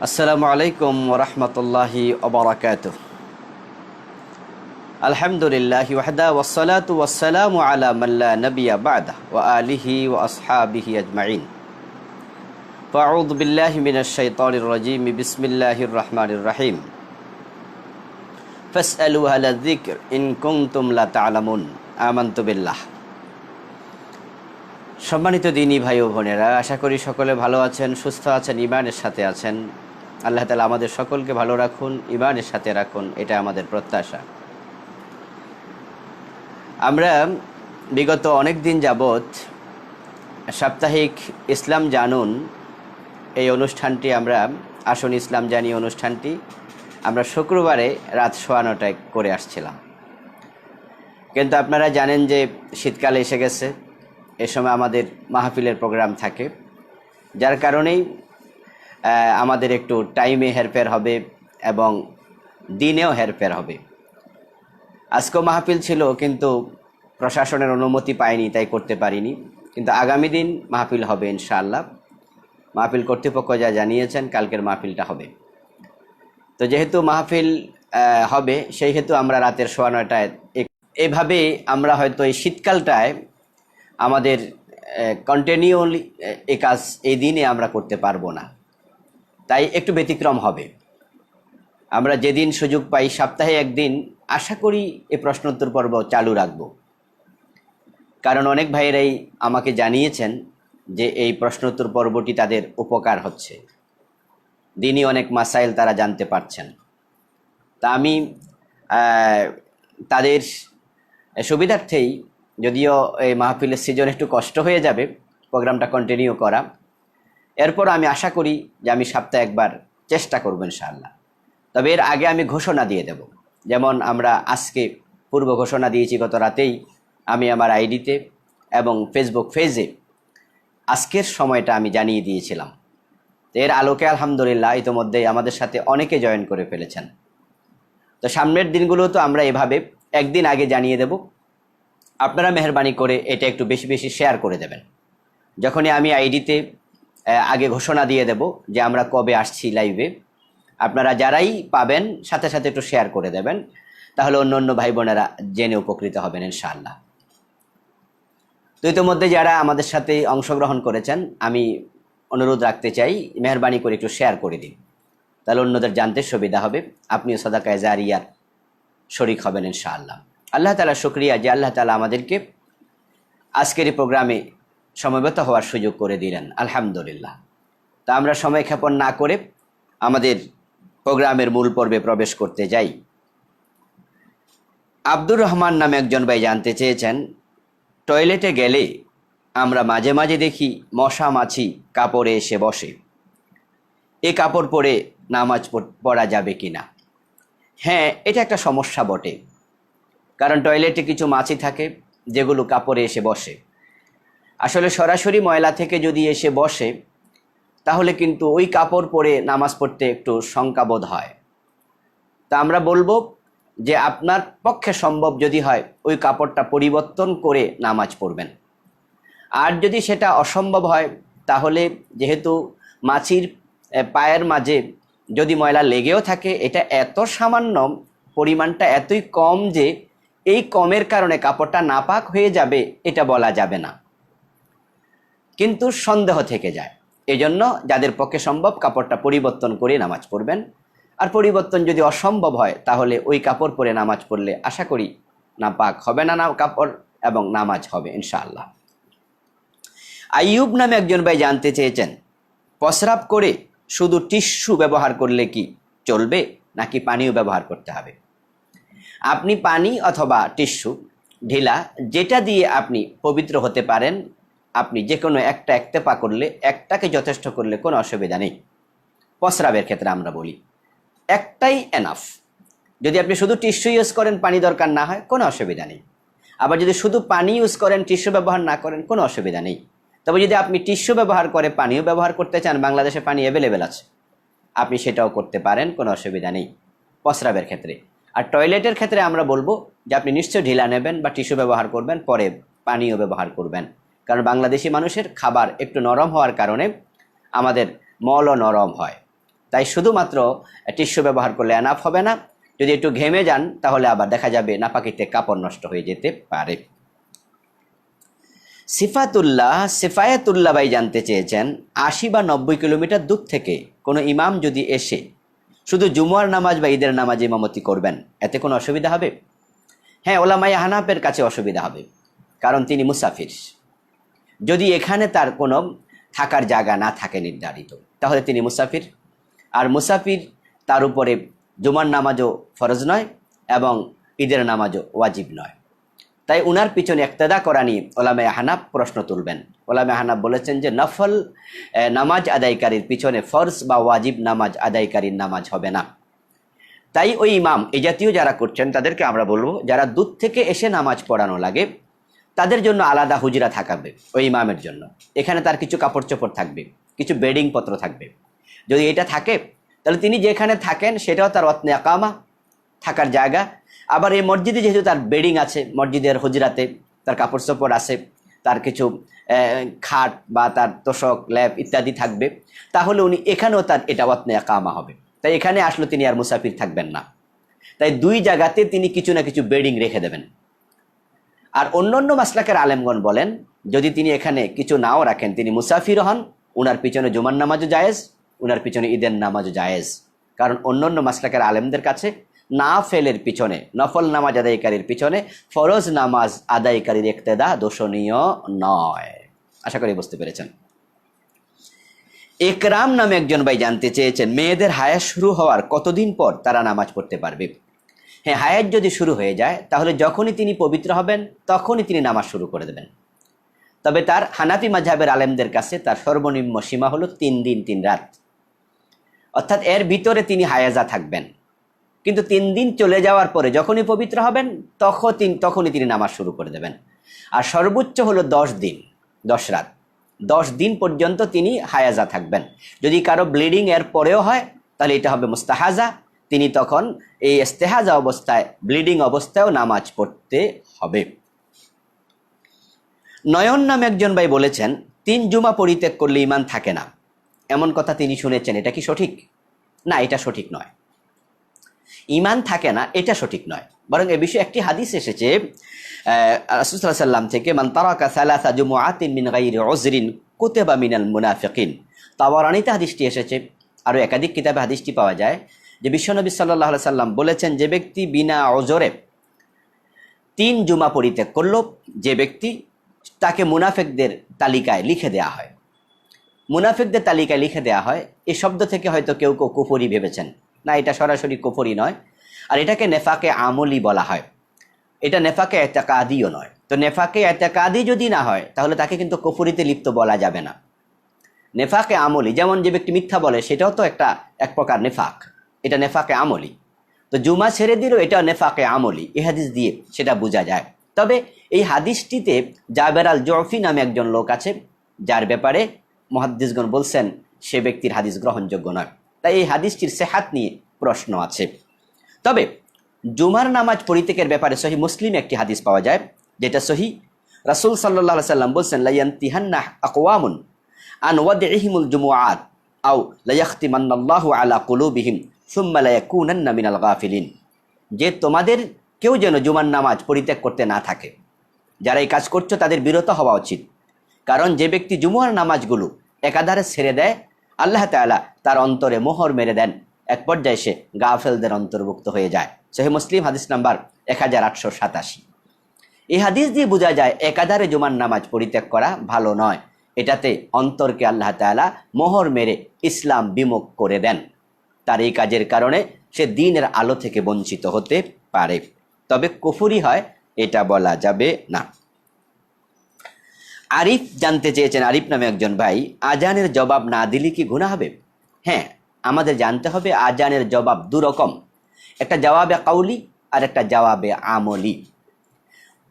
আসসালামু আলাইকুম ওরহমতুল্লাহি ওবরাকাতুহ। আলহামদুলিল্লাহি ওয়াহদা ওয়াসসালাতু ওয়াসসালামু আলা মান লা নাবিয়্যা বা'দা ওয়া আলিহি ওয়া আসহাবিহি আজমাইন। ফাআউযু বিল্লাহি মিনাশ শাইতানির রাজীম। বিসমিল্লাহির রহমানির রহিম। ফাসআলু আহলা যিকর ইন কুনতুম লা তা'লামুন। আমানতু বিল্লাহ। সম্মানিত দিনী ভাই ও বোনেরা, আশা করি সকলে ভালো আছেন, সুস্থ আছেন, ঈমানের সাথে আছেন। আল্লাহ তাআলা আমাদের সকলকে ভালো রাখুন, ঈমানের সাথে রাখুন, এটা আমাদের প্রত্যাশা। আমরা বিগত অনেক দিন যাবৎ সাপ্তাহিক ইসলাম জানুন এই অনুষ্ঠানটি আমরা আসুন ইসলাম জানি অনুষ্ঠানটি আমরা শুক্রবারে রাত 9:15টায় করে আসছিলাম। কিন্তু আপনারা জানেন যে শীতকাল এসে গেছে, এ সময় আমাদের মাহফিলের প্রোগ্রাম থাকে, যার কারণেই আমাদের একটু টাইমে হেরফের হবে এবং দিনেও হেরফের হবে। আজকেও মাহফিল ছিল, কিন্তু প্রশাসনের অনুমতি পাইনি, তাই করতে পারিনি। কিন্তু আগামী দিন মাহফিল হবে ইনশাআল্লাহ। মাহফিল কর্তৃপক্ষ যা জানিয়েছেন, কালকের মাহফিলটা হবে। তো যেহেতু মাহফিল হবে, সেই হেতু আমরা রাতের 9:15টায় এভাবে আমরা হয়তো এই শীতকালটায় আমাদের কন্টিনিউলি এই কাজ এই দিনে আমরা করতে পারবো না, তাই একটু ব্যতিক্রম হবে। আমরা যেদিন সুযোগ পাই সপ্তাহে একদিন আশা করি এই প্রশ্নোত্তর পর্ব চালু রাখব, কারণ অনেক ভাইয়েরাই আমাকে জানিয়েছেন যে এই প্রশ্নোত্তর পর্বটি তাদের উপকার হচ্ছে, দিনই অনেক মাসাইল তারা জানতে পারছেন। তা আমি তাদের সুবিধার্থেই, যদিও এই মাহফিলের সিজন একটু কষ্ট হয়ে যাবে প্রোগ্রামটা কন্টিনিউ করা, এরপর আমি আশা করি যে আমি সপ্তাহে একবার চেষ্টা করব ইনশাআল্লাহ। তবে এর আগে আমি ঘোষণা দিয়ে দেব, যেমন আমরা আজকে পূর্ব ঘোষণা দিয়েছি গত রাতেই আমি আমার আইডিতে এবং ফেসবুক পেজে আজকের সময়টা আমি জানিয়ে দিয়েছিলাম। এর আলোকে আলহামদুলিল্লাহ ইতিমধ্যেই আমাদের সাথে অনেকে জয়েন করে ফেলেছেন। তো সামনের দিনগুলো তো আমরা এভাবে একদিন আগে জানিয়ে দেব। আপনারা মেহরবানি করে এটা একটু বেশি বেশি শেয়ার করে দেবেন। যখনই আমি আইডিতে আগে ঘোষণা দিয়ে দেব যে আমরা কবে আসছি লাইভে, আপনারা যারাই পাবেন সাথে সাথে একটু শেয়ার করে দেবেন, তাহলে অন্য অন্য ভাই বোনেরা জেনে উপকৃত হবেন ইনশাআল্লাহ। তো ইতিমধ্যে যারা আমাদের সাথে অংশগ্রহণ করেছেন, আমি অনুরোধ রাখতে চাই মেহরবানি করে একটু শেয়ার করে দিন, তাহলে অন্যদের জানতে সুবিধা হবে, আপনিও সাদাকায়ে জারিয়ার শরীক হবেন ইনশাআল্লাহ। আল্লাহ তাআলা শুকরিয়া যে আল্লাহ তাআলা আমাদেরকে আজকের এই প্রোগ্রামে সমবেত হওয়ার সুযোগ করে দিলেন, আলহামদুলিল্লাহ। তা আমরা সময় ক্ষেপণ না করে আমাদের প্রোগ্রামের মূল পর্বে প্রবেশ করতে যাই। আব্দুর রহমান নামে একজন ভাই জানতে চেয়েছেন, টয়লেটে গেলে আমরা মাঝে মাঝে দেখি মশা মাছি কাপড়ে এসে বসে, এ কাপড় পরে নামাজ পড়া যাবে কিনা? হ্যাঁ, এটা একটা সমস্যা বটে, কারণ টয়লেটে কিছু মাছি থাকে যেগুলো কাপড়ে এসে বসে। আসলে সরাসরি ময়লা থেকে যদি এসে বসে, তাহলে কিন্তু ওই কাপড় পরে নামাজ পড়তে একটু শঙ্কাবোধ হয়। তা আমরা বলবো যে আপনার পক্ষে সম্ভব যদি হয়, ওই কাপড়টা পরিবর্তন করে নামাজ পড়বেন। আর যদি সেটা অসম্ভব হয়, তাহলে যেহেতু মাছির পায়ের মাঝে যদি ময়লা লেগেও থাকে, এটা এত সামান্য, পরিমাণটা এতই কম যে এই কমের কারণে কাপড়টা নাপাক হয়ে যাবে এটা বলা যাবে না, কিন্তু সন্দেহ থেকে যায়। এজন্য যাদের পক্ষে সম্ভব কাপড়টা পরিবর্তন করে নামাজ পড়বেন। আর পরিবর্তন যদি অসম্ভব হয়, তাহলে ওই কাপড় পরে নামাজ পড়লে আশা করি নাপাক হবে না কাপড়, এবং নামাজ হবে ইনশাআল্লাহ। আইয়ুব নামে একজন ভাই জানতে চেয়েছেন, প্রস্রাব করে শুধু টিস্যু ব্যবহার করলে কি চলবে, নাকি পানিও ব্যবহার করতে হবে? আপনি পানি অথবা টিস্যু ঢিলা যেটা দিয়ে আপনি পবিত্র হতে পারেন, আপনি যে কোনো একটা একতেপা করলে, একটাকে যথেষ্ট করলে কোনো অসুবিধা নেই। প্রস্রাবের ক্ষেত্রে আমরা বলি একটাই এনাফ। যদি আপনি শুধু টিস্যু ইউজ করেন, পানি দরকার না হয়, কোনো অসুবিধা নেই। আবার যদি শুধু পানি ইউজ করেন, টিস্যু ব্যবহার না করেন, কোনো অসুবিধা নেই। তবে যদি আপনি টিস্যু ব্যবহার করে পানিও ব্যবহার করতে চান, বাংলাদেশে পানি অ্যাভেলেবেল আছে, আপনি সেটাও করতে পারেন, কোনো অসুবিধা নেই প্রস্রাবের ক্ষেত্রে। আর টয়লেটের ক্ষেত্রে আমরা বলবো যে আপনি নিশ্চয় ঢিলা নেবেন বা টিস্যু ব্যবহার করবেন, পরে পানিও ব্যবহার করবেন, কারণ বাংলাদেশি মানুষের খাবার একটু নরম হওয়ার কারণে আমাদের মলও নরম হয়। তাই শুধুমাত্র টিস্যু ব্যবহার করলে এনাফ হবে না, যদি একটু ঘেমে যান তাহলে আবার দেখা যাবে নাপাকিতে কাপড় নষ্ট হয়ে যেতে পারে। সিফায়াতুল্লাহ ভাই জানতে চেয়েছেন ৮০ বা ৯০ কিলোমিটার দূর থেকে কোনো ইমাম যদি এসে শুধু জুমার নামাজ বা ঈদের নামাজ ইমামতি করবেন, এতে কোনো অসুবিধা হবে? হ্যাঁ, ওলামায়ে হানাফের কাছে অসুবিধা হবে, কারণ তিনি মুসাফির। যদি এখানে তার কোনো থাকার জায়গা না থাকে নির্ধারিত, তাহলে তিনি মুসাফির। আর মুসাফির তার উপরে জুমার নামাজও ফরজ নয় এবং ঈদের নামাজও ওয়াজিব নয়। তাই উনার পিছনে ইক্তেদা করা নিয়ে ওলামায়ে হানাফ প্রশ্ন তুলবেন। ওলামায়ে হানাফ বলেছেন যে নফল নামাজ আদায়কারীর পিছনে ফরজ বা ওয়াজিব নামাজ আদায়কারীর নামাজ হবে না। তাই ওই ইমাম এই জাতীয় যারা করছেন তাদেরকে আমরা বলবো, যারা দূর থেকে এসে নামাজ পড়ানো লাগে তাদের জন্য আলাদা হুজরা থাকবে। ওই ইমামের জন্য এখানে তার কিছু কাপড় চোপড় থাকবে, কিছু বেডিং পত্র থাকবে। যদি এটা থাকে তাহলে তিনি যেখানে থাকেন সেটাও তার ওয়াতনে আকামা, থাকার জায়গা। আবার এই মসজিদে যেহেতু তার বেডিং আছে, মসজিদের হুজরাতে তার কাপড় চোপড় আছে, তার কিছু খাট বা তার তোষক ল্যাপ ইত্যাদি থাকবে, তাহলে উনি এখানেও তার এটা ওয়াতনে আকামা হবে। তাই এখানে আসলে তিনি আর মুসাফির থাকবেন না। তাই দুই জায়গাতে তিনি কিছু না কিছু বেডিং রেখে দেবেন। আর অন্য মাসলাকের আলেমগণ বলেন যদি তিনি এখানে কিছু নাও রাখেন, তিনি মুসাফির হন, উনার পিছনে জুমার নামাজও জায়েজ, উনার পিছনে ঈদের নামাজও জায়েজ। কারণ অন্য মাসলাকের আলেমদের কাছে নাফেলের পিছনে, নফল নামাজ আদায়কারীর পিছনে ফরজ নামাজ আদায়কারীর ইক্তেদা দোষণীয় নয়। আশা করি বুঝতে পেরেছেন। একরাম নামে একজন ভাই জানতে চেয়েছেন মেয়েদের হায়াত শুরু হওয়ার কতদিন পর তারা নামাজ পড়তে পারবে? হ্যাঁ, হায়াত যদি শুরু হয়ে যায় তাহলে যখনই তিনি পবিত্র হবেন তখনই তিনি নামাজ শুরু করে দেবেন। তবে তার হানাফি মাযহাবের আলেমদের কাছে তার সর্বনিম্ন সীমা হলো 3 দিন 3 রাত, অর্থাৎ এর ভিতরে তিনি হায়াজা থাকবেন। কিন্তু 3 দিন চলে যাওয়ার পরে যখনই পবিত্র হবেন তখনই তিনি নামাজ শুরু করে দেবেন। আর সর্বোচ্চ হলো 10 দিন 10 রাত, 10 দিন পর্যন্ত তিনি হায়াজা থাকবেন। যদি কারো ব্লিডিং এর পরেও হয় তাহলে এটা হবে মুস্তাহাজা, তিনি তখন এই ইস্তেহাজা অবস্থায়, ব্লিডিং অবস্থায়ও নামাজ পড়তে হবে। নয়ন নামে একজন ভাই বলেছেন 3 জুমা পরিত্যাগ করলে ঈমান থাকে না, এমন কথা তিনি শুনেছেন, এটা কি সঠিক? না, এটা সঠিক নয়। ঈমান থাকে না এটা সঠিক নয়, বরং এ বিষয়ে একটি হাদিস এসেছে রাসূল সাল্লাল্লাহু আলাইহি ওয়াসাল্লাম থেকে, মান তারাকা সালাসা জুমুআতিন মিন গায়রি উযরিন কুতিবা মিনাল মুনাফিকিন। তাবারানীতে হাদিসটি এসেছে, আরও একাধিক কিতাবে হাদিসটি পাওয়া যায় যে বিশ্বনবী সাল্লাল্লাহু আলাইহি ওয়াসাল্লাম বলেছেন, যে ব্যক্তি বিনা ওজরে 3 জুমা পরিত্যাগ করল, যে ব্যক্তি, তাকে মুনাফিকদের তালিকায় লিখে দেয়া হয়। মুনাফিকদের তালিকায় লিখে দেয়া হয়, এই শব্দ থেকে হয়তো কেউ কুফরি ভেবেছেন, না, এটা সরাসরি কুফরি নয়। আর এটাকে নেফাকে আমলি বলা হয়, এটা নেফাকে এতেকাদিও নয়। তো নেফাকে এতেকাদি যদি না হয় তাহলে তাকে কিন্তু কুফরিতে লিপ্ত বলা যাবে না। নেফাকে আমলি, যেমন যে ব্যক্তি মিথ্যা বলে সেটাও তো এক প্রকার নেফাক, এটা নেফাকে আমলি। তো জুমা ছেড়ে দিলেও এটা নেফাকে আমলি, এই হাদিস দিয়ে সেটা বোঝা যায়। তবে এই হাদিসটিতে জাবের আল জুফি নামে একজন লোক আছে, যার ব্যাপারে মুহাদ্দিসগণ বলছেন সে ব্যক্তির হাদিস গ্রহণযোগ্য নয়। তাই এই হাদিসটির সেহাত নিয়ে প্রশ্ন আছে। তবে জুমার নামাজ পরিত্যাগের ব্যাপারে সহিহ মুসলিমে একটি হাদিস পাওয়া যায়, যেটা সহিহ। রাসূল সাল্লাল্লাহু আলাইহি সাল্লাম বলছেন, লা ইয়ান্তিহান্না আকওয়ামুন আন ওয়াদইহিমুল জুমুআত আও লা ইয়াখতিমান্নাল্লাহু আলা কুলুবিহিম সুম্মা লা ইয়াকুনান্না মিনাল গাফিলিন। যে তোমাদের কেউ যেন জুমার নামাজ পরিত্যাগ করতে না থাকে। যারা এই কাজ করছো তাদের বিরত হওয়া উচিত, কারণ যে ব্যক্তি জুমার নামাজগুলো একাধারে ছেড়ে দেয়, আল্লাহ তাআলা তার অন্তরে মোহর মেরে দেন, এক পর্যায়ে সে গাফেলদের অন্তর্ভুক্ত হয়ে যায়। সহিহ মুসলিম হাদিস নাম্বার 1887। এই হাদিস দিয়ে বোঝা যায় একাধারে জুমার নামাজ পরিত্যাগ করা ভালো নয়, এটাতে অন্তরকে আল্লাহ তাআলা মোহর মেরে ইসলাম বিমুখ করে দেন। তার এই কাজের কারণে সে দ্বীনের আলো থেকে বঞ্চিত হতে পারে। তবে কুফরি হয় এটা বলা যাবে না। আরিফ জানতে চেয়েছেন, আরিফ নামে একজন ভাই, আজানের জবাব না দিলে কি গুনাহ হবে? হ্যাঁ, আমাদের জানতে হবে আজানের জবাব দুরকম, একটা জবাবে কাউলি আর একটা জবাবে আমলি।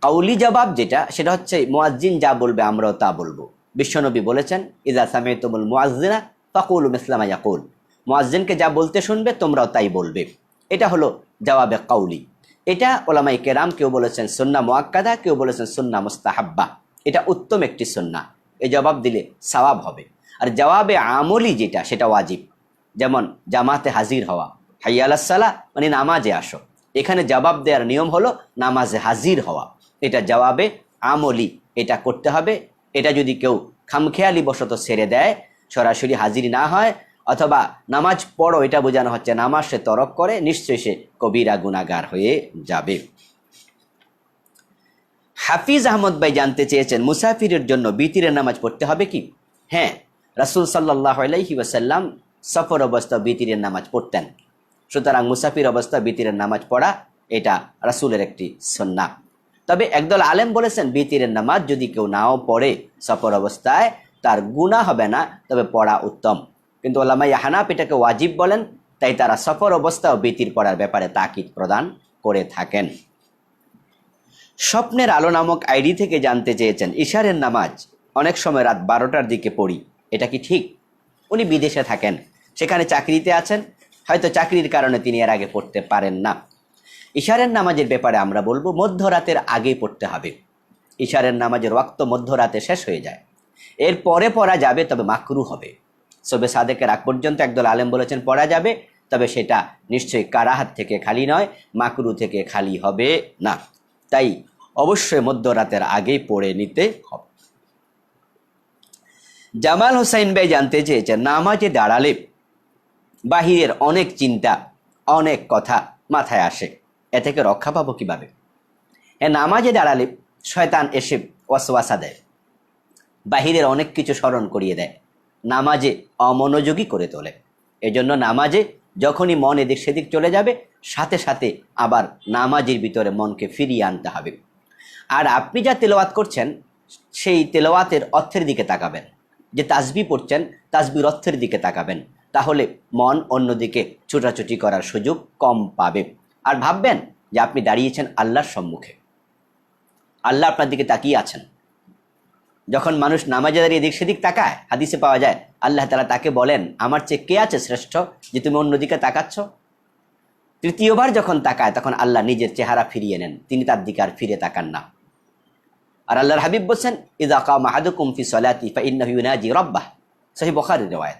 কাউলি জবাব যেটা, সেটা হচ্ছে মুয়াজ্জিন যা বলবে আমরাও তা বলবো। বিশ্বনবী বলেছেন, ইযা সামি'তুমুল মুয়াজ্জিনা ফাকুলু মিসলা মা ইয়াকুল, মুয়াজ্জিনকে যা বলতে শুনবে তোমরাও তাই বলবে। এটা হলো জবাবে কাউলি। এটা ওলামায়ে কেরাম কেউ বলেছেন সুন্নাহ মুআক্কাদা, কেউ বলেছেন সুন্নাহ মুস্তাহাব্বা। এটা উত্তম একটি সুন্নাহ, এই জবাব দিলে সওয়াব হবে। আর জবাবে আমলি যেটা, সেটা ওয়াজিব। যেমন জামাতে হাজির হওয়া, হাইয়া আলাস সালাহ মানে নামাজে আসো। এখানে জবাব দেওয়ার নিয়ম হলো নামাজে হাজির হওয়া, এটা জবাবে আমলি, এটা করতে হবে। এটা যদি কেউ খামখেয়ালি বশত ছেড়ে দেয়, সরাসরি হাজির না হয়, অথবা নামাজ পড়ো এটা বোঝানো হচ্ছে নামাজ সে তরক করে, নিশ্চয়ই সে কবিরা গুনাহগার হয়ে যাবে। হাফিজ আহমদ ভাই জানতে চেয়েছেন মুসাফিরের জন্য বিতিরের নামাজ পড়তে হবে কি? হ্যাঁ, রাসূল সাল্লাল্লাহু আলাইহি ওয়াসাল্লাম সফর অবস্থা বিতিরের নামাজ পড়তেন। সুতরাং মুসাফির অবস্থা বিতিরের নামাজ পড়া এটা রাসূলের একটি সুন্নাহ। তবে একদল আলেম বলেছেন বিতিরের নামাজ যদি কেউ নাও পড়ে সফর অবস্থায় তার গুনাহ হবে না, তবে পড়া উত্তম। কিন্তু উলামায়ে হানাফ এটাকে ওয়াজিব বলেন, তাই তারা সফর অবস্থাও বিতির পড়ার ব্যাপারে তাকিদ প্রদান করে থাকেন। স্বপ্নের আলো নামক আইডি থেকে জানতে চেয়েছেন ইশারের নামাজ অনেক সময় রাত 12টার দিকে পড়ি, এটা কি ঠিক? উনি বিদেশে থাকেন, সেখানে চাকরিতে আছেন, হয়তো চাকরির কারণে তিনি এর আগে পড়তে পারেন না। ইশারের নামাজের ব্যাপারে আমরা বলবো মধ্যরাতের আগেই পড়তে হবে। ইশারের নামাজের ওয়াক্ত মধ্যরাতে শেষ হয়ে যায়, এর পরে পড়া যাবে, তবে মাকরু হবে। শবে সাদেকের আগ পর্যন্ত একদল আলেম বলেছেন পড়া যাবে, তবে সেটা নিশ্চয়ই কারাহাত থেকে খালি নয়, মাকরু থেকে খালি হবে না। তাই অবশ্যই মধ্যরাতের আগেই পড়ে নিতে হবে। জামাল হোসাইন ভাই জানতে চেয়েছেন নামাজে দাঁড়ালে বাহিরের অনেক চিন্তা, অনেক কথা মাথায় আসে, এ থেকে রক্ষা পাবো কিভাবে? নামাজে দাঁড়ালে শয়তান এসে ওয়াসওয়াসা দেয়, বাহিরের অনেক কিছু স্মরণ করিয়ে দেয়, নামাজে অমনোযোগী করে তোলে। এজন্য নামাজে যখনই মন এদিক সেদিক চলে যাবে, সাথে সাথে আবার নামাজের ভিতরে মনকে ফিরিয়ে আনতে হবে। আর আপনি যা তেলাওয়াত করছেন সেই তেলাওয়াতের অর্থের দিকে তাকাবেন, যে তাসবিহ পড়ছেন তাসবির অর্থের দিকে তাকাবেন, তাহলে মন অন্যদিকে ছুটাছুটি করার সুযোগ কম পাবে। আর ভাববেন যে আপনি দাঁড়িয়েছেন আল্লাহর সম্মুখে, আল্লাহ আপনার দিকে তাকিয়ে আছেন। যখন মানুষ নামাজে দাঁড়িয়ে এদিক সেদিক তাকায়, হাদিসে পাওয়া যায় আল্লাহ তাআলা তাকে বলেন আমার চেয়ে কে আছে শ্রেষ্ঠ যে তুমি অন্যদিকে তাকাচ্ছ? তৃতীয়বার যখন তাকায় তখন আল্লাহ নিজের চেহারা ফিরিয়ে নেন, তিনি তার দিকে আর ফিরে তাকান না। আর আল্লাহর হাবিব বলছেন ইযা কামা আহাদুকুম ফি সলাতি ফাইন্নাহু ইউনাজি রাব্বাহ, সহিহ বুখারীর riwayat।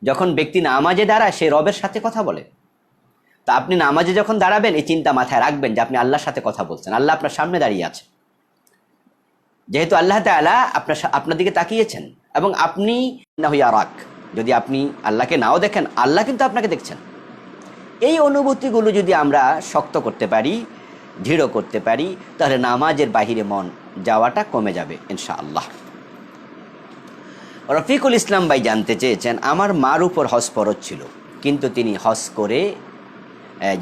যখন ব্যক্তি নামাজে দাঁড়ায় সে রবের সাথে কথা বলে। তা আপনি নামাজে যখন দাঁড়াবেন এই চিন্তা মাথায় রাখবেন যে আপনি আল্লাহর সাথে কথা বলছেন, আল্লাহ আপনার সামনে দাঁড়িয়ে আছে। যেহেতু আল্লাহ তাআলা আপনার দিকে তাকিয়েছেন এবং আপনি ইয়ারাক, যদি আপনি আল্লাহকে নাও দেখেন আল্লাহ কিন্তু আপনাকে দেখছেন। এই অনুভূতিগুলো যদি আমরা শক্ত করতে পারি, দৃঢ় করতে পারি, তাহলে নামাজের বাহিরে মন যাওয়াটা কমে যাবে ইনশাআল্লাহ। রফিকুল ইসলাম ভাই জানতে চেয়েছেন আমার মার উপর হজ ফরজ ছিল, কিন্তু তিনি হজ করে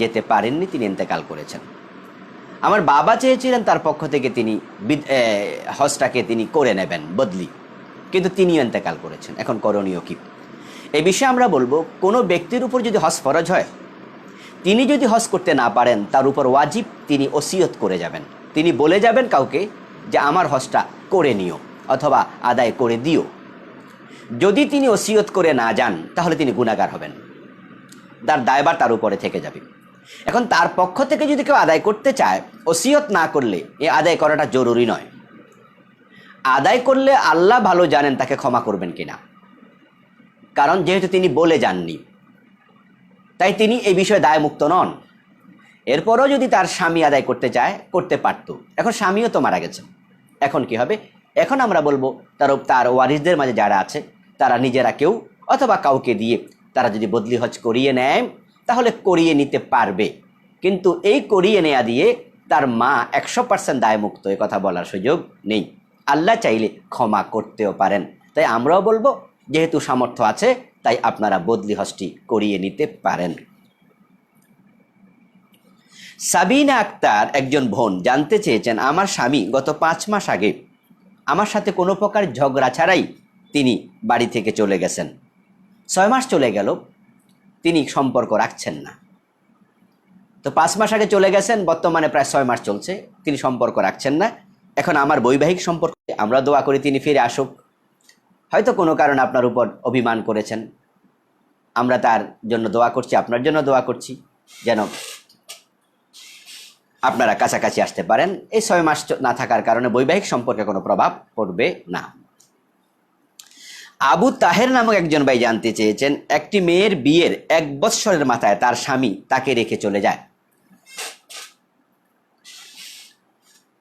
যেতে পারেননি, তিনি ইন্তেকাল করেছেন। আমার বাবা চেয়েছিলেন তার পক্ষ থেকে তিনি হজটাকে তিনি করে নেবেন বদলি, কিন্তু তিনিও ইন্তেকাল করেছেন। এখন করণীয় কি? এই বিষয়ে আমরা বলবো কোনো ব্যক্তির উপর যদি হজ ফরজ হয়, তিনি যদি হজ করতে না পারেন তার উপর ওয়াজিব তিনি ওসিয়ত করে যাবেন, তিনি বলে যাবেন কাউকে যে আমার হজটা করে নিও অথবা আদায় করে দিও। যদি তিনি ওসিয়ত করে না যান তাহলে তিনি গুনাহগার হবেন, তার দায়ভার তার উপরে থেকে যাবে। এখন তার পক্ষ থেকে যদি কেউ আদায় করতে চায়, ওসিয়ত না করলে এ আদায় করাটা জরুরি নয়। আদায় করলে আল্লাহ ভালো জানেন তাকে ক্ষমা করবেন কিনা, কারণ যেহেতু তিনি বলে যাননি তাই তিনি এই বিষয়ে দায়মুক্ত নন। এরপরও যদি তার স্বামী আদায় করতে চায় করতে পারত। এখন স্বামীও তো মারা গেছে, এখন কি হবে? এখন আমরা বলবো তার ওয়ারিসদের মাঝে যারা আছে তারা নিজেরা কেউ অথবা কাউকে দিয়ে তারা যদি বদলি হজ করিয়ে নেয় তাহলে করিয়ে নিতে পারবে, কিন্তু এই করিয়ে নেয়া দিয়ে তার মা 100% দায়মুক্ত এ কথা বলার সুযোগ নেই। আল্লাহ চাইলে ক্ষমা করতেও পারেন। তাই আমরাও বলবো যেহেতু সামর্থ্য আছে তাই আপনারা বদলি হজটি করিয়ে নিতে পারেন। সাবিনা আক্তার একজন বোন জানতে চেয়েছেন আমার স্বামী গত 5 মাস আগে আমার সাথে কোনো প্রকার ঝগড়া ছাড়াই তিনি বাড়ি থেকে চলে গেছেন। 6 মাস চলে গেল, তিনি সম্পর্ক রাখছেন না। তো 5 মাস আগে চলে গেছেন, বর্তমানে প্রায় 6 মাস চলছে, তিনি সম্পর্ক রাখছেন না। এখন আমার বৈবাহিক সম্পর্ক, আমরা দোয়া করি তিনি ফিরে আসুক। হয়তো কোনো কারণে আপনার উপর অভিমান করেছেন, আমরা তার জন্য দোয়া করছি, আপনার জন্য দোয়া করছি যেন আপনারা কাছাকাছি আসতে পারেন। এই 6 মাস না থাকার কারণে বৈবাহিক সম্পর্কে কোনো প্রভাব পড়বে না। আবু তাহের নামক একজন ভাই জানতে চেয়েছেন, একটি মেয়ের বিয়ের 1 বৎসরের মাথায় তার স্বামী তাকে রেখে চলে যায়।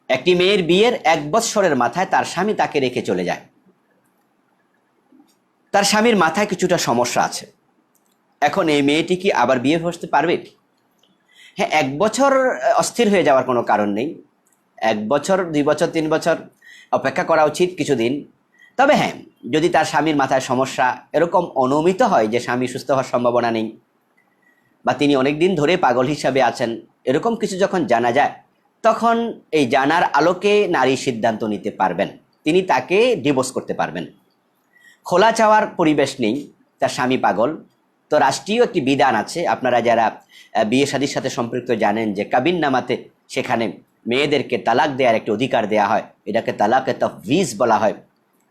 একটি মেয়ের বিয়ের 1 বৎসরের মাথায় তার স্বামী তাকে রেখে চলে যায়। তার স্বামীর মাথায় কিছুটা সমস্যা আছে। এখন এই মেয়েটি কি আবার বিয়ে বসতে পারবে? হ্যাঁ, 1 বছর অস্থির হয়ে যাওয়ার কোনো কারণ নেই। 1 বছর, 2 বছর, 3 বছর অপেক্ষা করা উচিত কিছুদিন। তবে হ্যাঁ, যদি তার স্বামীর মাথায় সমস্যা এরকম অনুমিত হয় যে স্বামী সুস্থ হওয়ার সম্ভাবনা নেই, বা তিনি অনেক দিন ধরে পাগল হিসাবে আছেন, এরকম কিছু যখন জানা যায়, তখন এই জানার আলোকে নারী সিদ্ধান্ত নিতে পারবেন, তিনি তাকে ডিভোর্স করতে পারবেন। খোলা চাওয়ার পরিবেশ নেই, তার স্বামী পাগল। তো রাষ্ট্রীয় একটি বিধান আছে, আপনারা যারা বিয়ে শাদীর সাথে সম্পৃক্ত জানেন যে কাবিননামাতে সেখানে মেয়েদেরকে তালাক দেওয়ার একটি অধিকার দেওয়া হয়, এটাকে তালাকে তাফওয়িজ বলা হয়।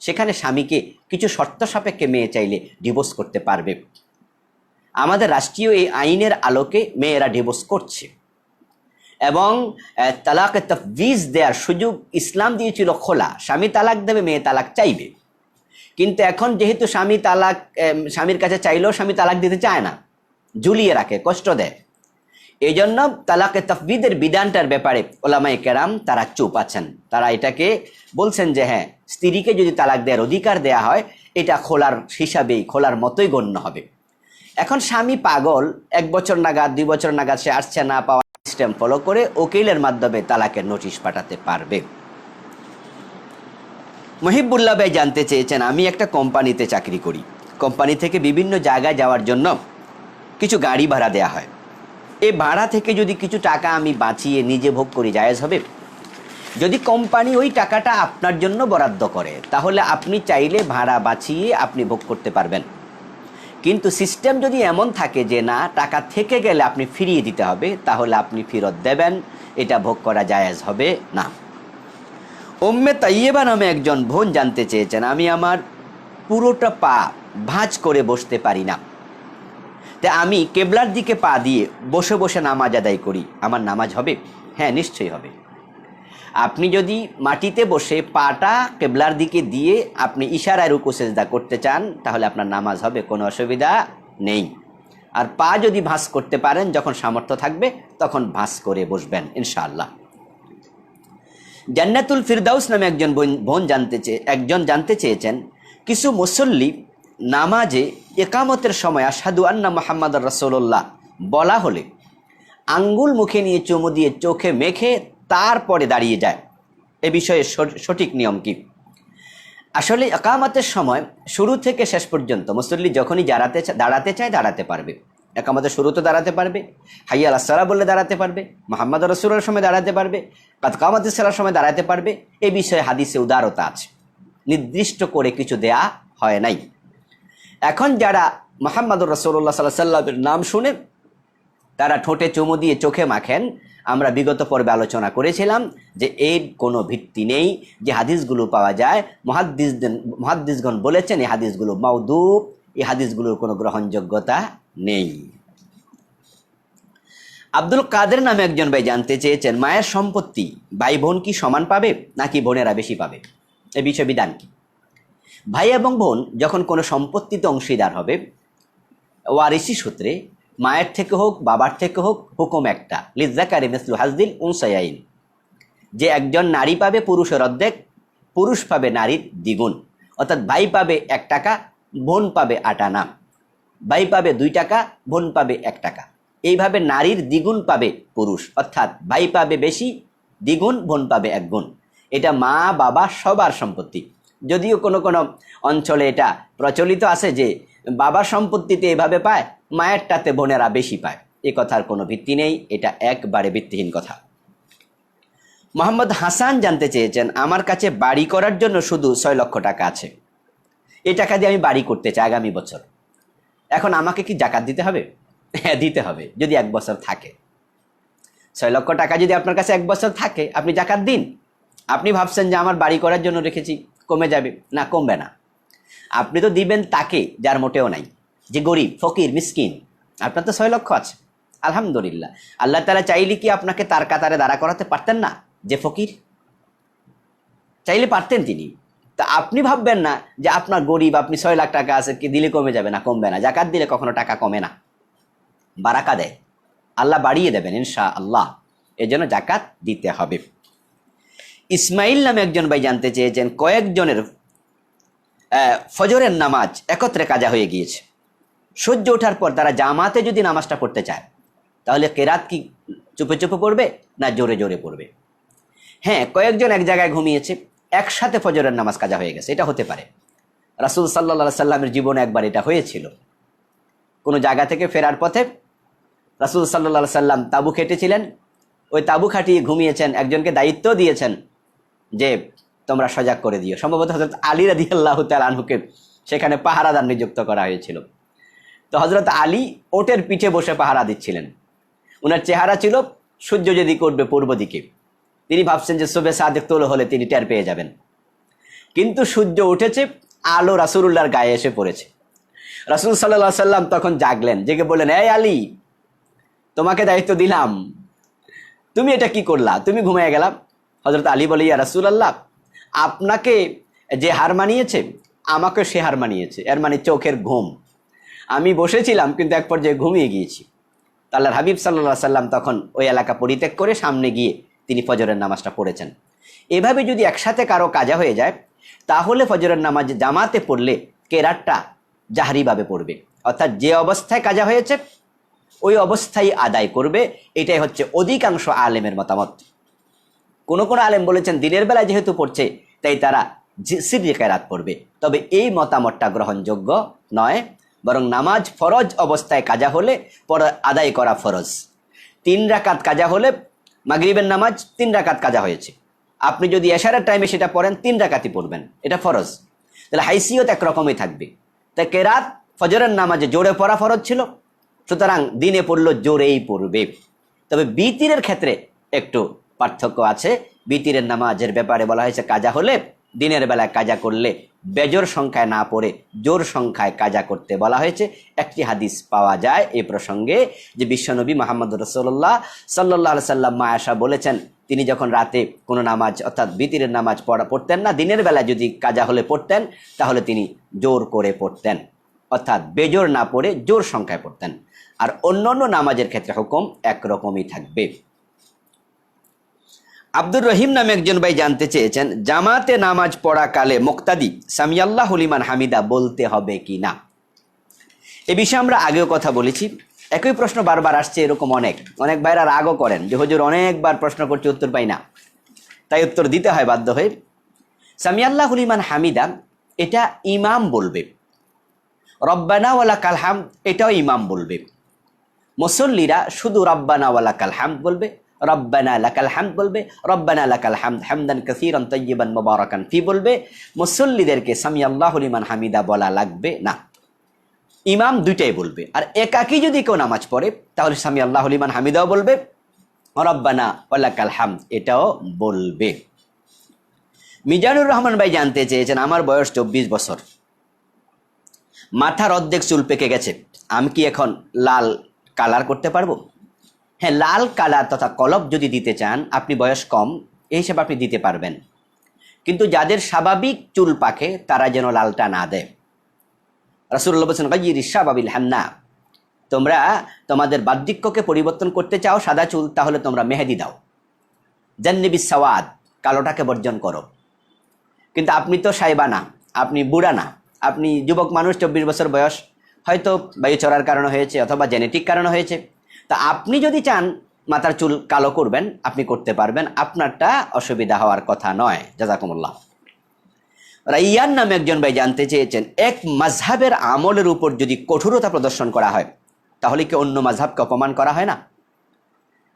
সেখানে স্বামীকে কিছু শর্ত সাপেক্ষে মেয়ে চাইলে ডিভোর্স করতে পারবে। আমাদের রাষ্ট্রীয় এই আইনের আলোকে মেয়েরা ডিভোর্স করছে, এবং তালাকে তাফওয়িজ দেওয়ার সুযোগ ইসলাম দিয়েছিল খোলা। স্বামী তালাক দেবে, মেয়ে তালাক চাইবে। কিন্তু এখন যেহেতু স্বামীর কাছে চাইলেও স্বামী তালাক দিতে চায় না, ঝুলিয়ে রাখে, কষ্ট দেয়, এই জন্য তালাকে তাফওয়িজের বিধানটার ব্যাপারে ওলামায়ে কেরাম তারা চুপ আছেন। তারা এটাকে বলছেন যে হ্যাঁ, স্ত্রীকে যদি তালাক দেওয়ার অধিকার দেয়া হয়, এটা খোলার হিসাবেই, খোলার মতোই গণ্য হবে। এখন স্বামী পাগল, 1 বছর নাগাদ, 2 বছর নাগাদ সে আসছে না পাওয়া, সিস্টেম ফলো করে উকিলের মাধ্যমে তালাকের নোটিশ পাঠাতে পারবে। মহিবুল্লাহ ভাই জানতে চেয়েছেন, আমি একটা কোম্পানিতে চাকরি করি। কোম্পানি থেকে বিভিন্ন জায়গায় যাওয়ার জন্য কিছু গাড়ি ভাড়া দেয়া হয়। এই ভাড়া থেকে যদি কিছু টাকা আমি বাঁচিয়ে নিজে ভোগ করি, জায়েজ হবে? যদি কোম্পানি ওই টাকাটা আপনার জন্য বরাদ্দ করে, তাহলে আপনি চাইলে ভাড়া বাঁচিয়ে আপনি ভোগ করতে পারবেন। কিন্তু সিস্টেম যদি এমন থাকে যে না, টাকা থেকে গেলে আপনি ফিরিয়ে দিতে হবে, তাহলে আপনি ফেরত দেবেন, এটা ভোগ করা জায়েজ হবে না। উম্মে তাইয়েবা নামে একজন বোন জানতে চেয়েছেন, আমি আমার পুরোটা পা ভাঁজ করে বসতে পারি না, তা আমি কেবলার দিকে পা দিয়ে বসে বসে নামাজ আদায় করি, আমার নামাজ হবে? হ্যাঁ, নিশ্চয়ই হবে। আপনি যদি মাটিতে বসে পাটা কেবলার দিকে দিয়ে আপনি ইশারায় রুকু সেজদা করতে চান, তাহলে আপনার নামাজ হবে, কোনো অসুবিধা নেই। আর পা যদি ভাঁজ করতে পারেন, যখন সামর্থ্য থাকবে তখন ভাঁজ করে বসবেন ইনশাআল্লাহ। জান্নাতুল ফিরদাউস নামে একজন জানতে চেয়েছেন, কিছু মুসল্লি নামাজে একামতের সময় আশহাদু আন্না মুহাম্মাদুর রাসূলুল্লাহ বলা হলে আঙ্গুল মুখে নিয়ে চুমু দিয়ে চোখে মেখে তারপরে দাঁড়িয়ে যায়, এ বিষয়ে সঠিক নিয়ম কি? আসলে একামতের সময় শুরু থেকে শেষ পর্যন্ত মুসল্লি যখনই দাঁড়াতে চায় দাঁড়াতে পারবে। একামতের শুরুতে দাঁড়াতে পারবে, হাইয়া আলাস সালাহ বললে দাঁড়াতে পারবে, মুহাম্মাদুর রাসূলুল্লাহর সময় দাঁড়াতে পারবে, কাদ কামাতিস সালাহর সময় দাঁড়াতে পারবে। এই বিষয়ে হাদিসে উদারতা আছে, নির্দিষ্ট করে কিছু দেয়া হয় নাই। এখন যারা মুহাম্মাদুর রাসূলুল্লাহ সাল্লাল্লাহু আলাইহি ওয়াসাল্লামের নাম শুনে তারা ঠোঁটে চুমু দিয়ে চোখে মাখেন, আমরা বিগত পর্বে আলোচনা করেছিলাম যে এর কোনো ভিত্তি নেই। যে হাদিসগুলো পাওয়া যায়, মুহাদ্দিসগণ বলেছেন এই হাদিসগুলো মাউদু, এই হাদিসগুলোর কোনো গ্রহণযোগ্যতা নেই। আব্দুল কাদের নামে একজন ভাই জানতে চেয়েছেন, মায়ের সম্পত্তি ভাই বোন কি সমান পাবে নাকি বোনেরা বেশি পাবে, এ বিষয়ে বিধান কি? ভাই এবং বোন যখন কোনো সম্পত্তিতে অংশীদার হবে, ওয়ারিসি সূত্রে মায়ের থেকে হোক বাবার থেকে হোক, হুকুম একটা, লিযযাকারি মিসলু হাযযিল উনসায়াইন, যে একজন নারী পাবে পুরুষের অর্ধেক, পুরুষ পাবে নারীর দ্বিগুণ। অর্থাৎ ভাই পাবে 1 টাকা, বোন পাবে 8 আনা। ভাই পাবে 2 টাকা, বোন পাবে 1 টাকা। এইভাবে নারীর দ্বিগুণ পাবে পুরুষ, অর্থাৎ ভাই পাবে বেশি দ্বিগুণ, বোন পাবে 1 গুণ। এটা মা বাবা সবার সম্পত্তি। যদিও কোনো কোনো অঞ্চলে এটা প্রচলিত আছে যে বাবার সম্পত্তিতে এভাবে পায়, মায়েরটাতে বোনেরা বেশি পায়। এ কথার কোনো ভিত্তি নেই, এটা একবারে ভিত্তিহীন কথা। মোহাম্মদ হাসান জানতে চেয়েছেন, আমার কাছে বাড়ি করার জন্য শুধু 6 লক্ষ টাকা আছে, এই টাকা দিয়ে আমি বাড়ি করতে চাই আগামী বছর। এখন আমাকে কি জাকাত দিতে হবে? হ্যাঁ, দিতে হবে, যদি 1 বছর থাকে। 6 লক্ষ টাকা যদি আপনার কাছে 1 বছর থাকে, আপনি জাকাত দিন। আপনি ভাবছেন যে আমার বাড়ি করার জন্য রেখেছি, কমে যাবে, না কমবে না। আপনি তো দিবেন তাকে যার মোটেও নাই, যে গরিব ফকির মিসকিন। আপনার তো 6 লক্ষ আছে, আলহামদুলিল্লাহ। আল্লাহ তাআলা চাইলে কি আপনাকে তার কাতারে দাঁড়া করাতে পারতেন না? যে ফকির চাইলে পারতেন তিনি, তা আপনি ভাববেন না যে আপনার গরিব, আপনি 6 লাখ টাকা আছে, কি দিলে কমে যাবে না? কমবে না। জাকাত দিলে কখনো টাকা কমে না, বারাকা দেয়, আল্লাহ বাড়িয়ে দেবেন ইনশাআল্লাহ। এর জন্য জাকাত দিতে হবে। ইসমাইল নামে একজন ভাই জানতে চেয়েছেন, কয়েকজনের ফজরের নামাজ একত্রে কাজা হয়ে গিয়েছে। সূর্য ওঠার পর তারা জামাতে যদি নামাজটা পড়তে চায়, তাহলে কেরাত কি চুপে চুপে পড়বে না জোরে জোরে পড়বে? হ্যাঁ, কয়েকজন এক জায়গায় ঘুমিয়েছে, একসাথে ফজরের নামাজ কাজা হয়ে গেছে, এটা হতে পারে। রাসূল সাল্লাল্লাহু সাল্লামের জীবনে একবার এটা হয়েছিল। কোনো জায়গা থেকে ফেরার পথে রাসূল সাল্লাল্লাহু সাল্লাম তাঁবু খেটেছিলেন, ওই তাঁবু খাটিয়ে ঘুমিয়েছেন। একজনকে দায়িত্ব দিয়েছেন যে তোমরা সজাগ করে দিও। সম্ভবত হযরত আলী রাদিয়াল্লাহু তাআলা আনহুকে সেখানে পাহারাদার নিযুক্ত করা হয়েছিল। তো হযরত আলী ওটের পিঠে বসে পাহারা দিচ্ছিলেন। ওনার চেহারা ছিল সূর্য যেদিকে উঠবে পূর্ব দিকে, তিনি ভাবছেন যে সুবে সাদেক তোলো হলে তিনি টের পেয়ে যাবেন। কিন্তু সূর্য উঠেছে, আলো রাসূলুল্লাহর গায়ে এসে পড়েছে। রাসূল সাল্লাল্লাহু আলাইহি সাল্লাম তখন জাগলেন, জেগে বললেন, এই আলী, তোমাকে দায়িত্ব দিলাম, তুমি এটা কি করলা? তুমি ঘুমিয়ে গেলাম। হযরত আলী বলে, ইয়া রাসূলুল্লাহ, আপনাকে যে হার মানিয়েছে আমাকে সে হার মানিয়েছে, এর মানে চোখের ঘুম। আমি বসেছিলাম কিন্তু এক পর্যায়ে ঘুমিয়ে গিয়েছি। আল্লাহর হাবিব সাল্লাল্লাহু আলাইহি সাল্লাম তখন ওই এলাকা পরিত্যাগ করে সামনে গিয়ে তিনি ফজরের নামাজটা পড়েছেন। এভাবে যদি একসাথে কারো কাজা হয়ে যায়, তাহলে ফজরের নামাজ জামাতে পড়লে কেরাতটা জাহরিভাবে পড়বে, অর্থাৎ যে অবস্থায় কাজা হয়েছে ওই অবস্থায় আদায় করবে। এটাই হচ্ছে অধিকাংশ আলেমের মতামত। কোন কোন আলেম বলেছেন দিনের বেলায় যেহেতু পড়ছে তাই তারা সিররি কেরাত পড়বে, তবে এই মতামতটা গ্রহণযোগ্য নয়। বরং নামাজ ফরজ অবস্থায় কাজা হলে পরে আদায় করা ফরজ। 3 রাকাত কাজা হলে, মাগরিবের নামাজ 3 রাকাত কাজা হয়েছে, আপনি যদি এশারের টাইমে সেটা পড়েন 3 রাকাতই পড়বেন, এটা ফরজ। তাহলে হাইসিয়ত একরকমই থাকবে। তাই কেরাত ফজরের নামাজে জোরে পড়া ফরজ ছিল, সুতরাং দিনে পড়লো জোরেই পড়বে। তবে বিতিরের ক্ষেত্রে একটু পার্থক্য আছে। বিতিরের নামাজের ব্যাপারে বলা হয়েছে কাজা হলে দিনের বেলায় কাজা করলে বেজোর সংখ্যায় না পড়ে জোর সংখ্যায় কাজা করতে বলা হয়েছে। একটি হাদিস পাওয়া যায় এই প্রসঙ্গে যে বিশ্বনবী মুহাম্মদ রাসূলুল্লাহ সাল্লাল্লাহু আলাইহি সাল্লাম মা আয়েশা বলেছেন, তিনি যখন রাতে কোনো নামাজ অর্থাৎ বিতিরের নামাজ পড়তেন না, দিনের বেলায় যদি কাজা হলে পড়তেন তাহলে তিনি জোর করে পড়তেন, অর্থাৎ বেজোর না পড়ে জোর সংখ্যায় পড়তেন। আর অন্যান্য নামাজের ক্ষেত্রে হুকুম একরকমই থাকবে। আব্দুর রহিম নামে একজন ভাই জানতে চেয়েছেন, জামাতে নামাজ পড়াকালে মুক্তাদি সামিয়াল্লাহু লিমান হামিদা বলতে হবে কি না? এ বিষয়ে আমরা আগেও কথা বলেছি। একই প্রশ্ন বারবার আসছে, এরকম অনেক ভাইরা রাগও করেন যে হুজুর অনেকবার প্রশ্ন করছে উত্তর পাই না, তাই উত্তর দিতে হয় বাধ্য হয়ে। সামিয়াল্লাহু লিমান হামিদা এটা ইমাম বলবে, রব্বানা ওয়া লাকাল হামদ এটাও ইমাম বলবে। মুসল্লিরা শুধু রব্বানা ওয়া লাকাল হামদ বলবে, রব্বানা লাকাল হামদ বলবে, রব্বানা লাকাল হামদ হামদান কাসীরান তাইয়িবান মুবারাকান ফি বলবে। মুসল্লিদেরকে সামিয়াল্লাহু লিমান হামিদা বলা লাগবে না, ইমাম দুইটাই বলবে। আর একাকী যদি কেউ নামাজ পড়ে তাহলে সামিয়াল্লাহু লিমান হামিদাও বলবে, রব্বানা ওয়া লাকাল হামদ এটাও বলবে। মিজানুর রহমান ভাই জানতে চেয়েছেন, আমার বয়স 24 বছর, মাথার অর্ধেক চুল পেকে গেছে, আমি কি এখন লাল কালার করতে পারবো? হ্যাঁ, লাল কালার তথা কলব যদি দিতে চান, আপনি বয়স কম এই হিসাবে আপনি দিতে পারবেন, কিন্তু যাদের স্বাভাবিক চুল পাকে তারা যেন লালটা না দেয়। রাসূলুল্লাহ বলেছেন, গায়্যিরিশ শাবাবিল হান্না, তোমরা তোমাদের বার্ধক্যকে পরিবর্তন করতে চাও সাদা চুল, তাহলে তোমরা মেহেদি দাও। জান্নিবিস সাওয়াদ, কালোটাকে বর্জন করো। কিন্তু আপনি তো সাইবা না, আপনি বুড়া না, আপনি যুবক মানুষ, 24 বছর বয়স, হয়তো বায়ু চড়ার কারণে হয়েছে অথবা জেনেটিক কারণে হয়েছে। তা আপনি যদি চান মাথার চুল কালো করবেন, আপনি করতে পারবেন, আপনারটা অসুবিধা হওয়ার কথা নয়। জাযাকুমুল্লাহ। রাইয়ান নামে একজন ভাই জানতে চেয়েছেন, এক মাযহাবের আমলের উপর যদি কঠোরতা প্রদর্শন করা হয় তাহলে কি অন্য মাযহাবকে অপমান করা হয় না?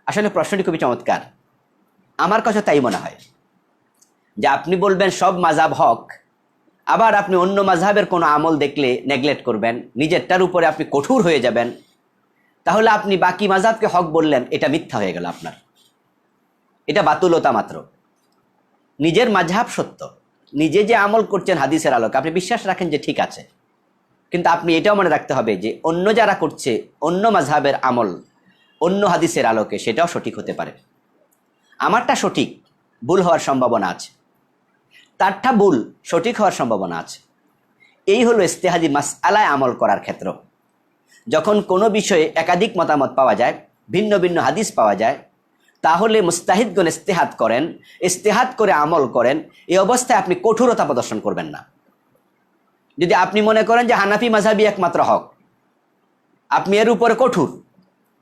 আসলে প্রশ্নটি খুবই চমৎকার। আমার কাছে তাই মনে হয় যে আপনি বলবেন সব মাযহাব হক, আবার আপনি অন্য মাযহাবের কোনো আমল দেখলে নেগলেক্ট করবেন, নিজেরটার উপরে আপনি কঠোর হয়ে যাবেন, তাহলে আপনি বাকি মাযহাবকে হক বললেন, এটা মিথ্যা হয়ে গেল আপনার, এটা বাতুলতা মাত্র। নিজের মাযহাব সত্য, নিজে যে আমল করছেন হাদিসের আলোকে আপনি বিশ্বাস রাখেন যে ঠিক আছে, কিন্তু আপনি এটাও মনে রাখতে হবে যে অন্য যারা করছে অন্য মাযহাবের আমল অন্য হাদিসের আলোকে সেটাও সঠিক হতে পারে। আমারটা সঠিক, ভুল হওয়ার সম্ভাবনা আছে। তারটা ভুল সঠিক হওয়ার সম্ভাবনা আছে। এই হলো ইজতিহাদি মাসআলায় আমল করার ক্ষেত্র। যখন কোনো বিষয়ে একাধিক মতামত পাওয়া যায়, ভিন্ন ভিন্ন হাদিস পাওয়া যায়, তাহলে মুস্তাহিদগণ ইজতিহাদ করেন, ইজতিহাদ করে আমল করেন। এই অবস্থায় আপনি কঠোরতা প্রদর্শন করবেন না। যদি আপনি মনে করেন যে হানাফি মাযহাবই একমাত্র হক, আপনি এর উপরে কঠোর,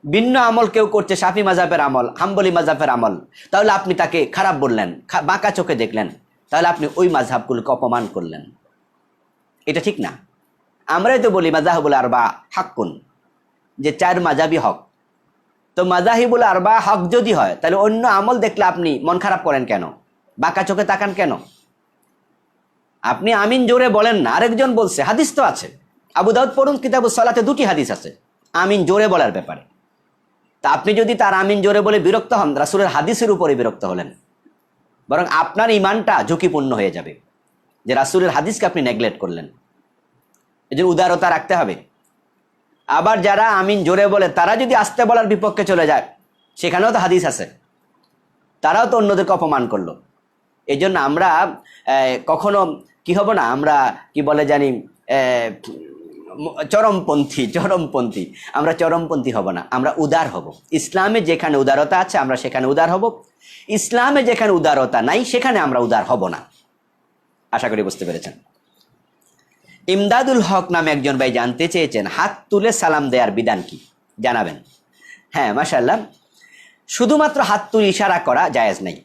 ভিন্ন আমল কেউ করছে, শাফি মাযহাবের আমল, হাম্বলি মাযহাবের আমল, তাহলে আপনি তাকে খারাপ বললেন, বাঁকা চোখে দেখলেন, তাহলে আপনি ওই মাযহাবগুলোকে অপমান করলেন। এটা ঠিক না। আমরাই তো বলি মাযহাবুল আরবা হাক্কুন, যে 4 মাযহাবই হক। তো মাযহাবুল আরবা হক যদি হয়, তাহলে অন্য আমল দেখলে আপনি মন খারাপ করেন কেন, বাঁকা চোখে তাকান কেন? আপনি আমিন জোরে বলেন না, আরেকজন বলছে, হাদিস তো আছে। আবু দাউদ পড়ুন, কিতাবুস সালাতে 2টি হাদিস আছে আমিন জোরে বলার ব্যাপারে। তা আপনি যদি তার আমিন জোরে বলে বিরক্ত হন, রাসূলের হাদিসের উপরে বিরক্ত হলেন, বরং আপনার ইমানটা ঝুঁকিপূর্ণ হয়ে যাবে যে রাসূলের হাদিসকে আপনি নেগলেক্ট করলেন। এজন্য উদারতা রাখতে হবে। আবার যারা আমিন জোরে বলে, তারা যদি আস্তে বলার বিপক্ষে চলে যায়, সেখানেও তো হাদিস আছে, তারাও তো অন্যদেরকে অপমান করলো। এই জন্য আমরা কখনো কি হব না, আমরা কি বলে জানি, চরমপন্থী আমরা চরমপন্থী হব না, আমরা উদার হব। ইসলামে যেখানে উদারতা আছে আমরা সেখানে উদার হব, ইসলামে যেখানে উদারতা নাই সেখানে আমরা উদার হব না। আশা করি বুঝতে পেরেছেন। ইমদাদুল হক নামে একজন ভাই জানতে চেয়েছেন, হাত তুলে সালাম দেওয়ার বিধান কি, জানাবেন। হ্যাঁ, মাশাআল্লাহ, শুধুমাত্র হাত তুলে ইশারা করা জায়েজ নেই,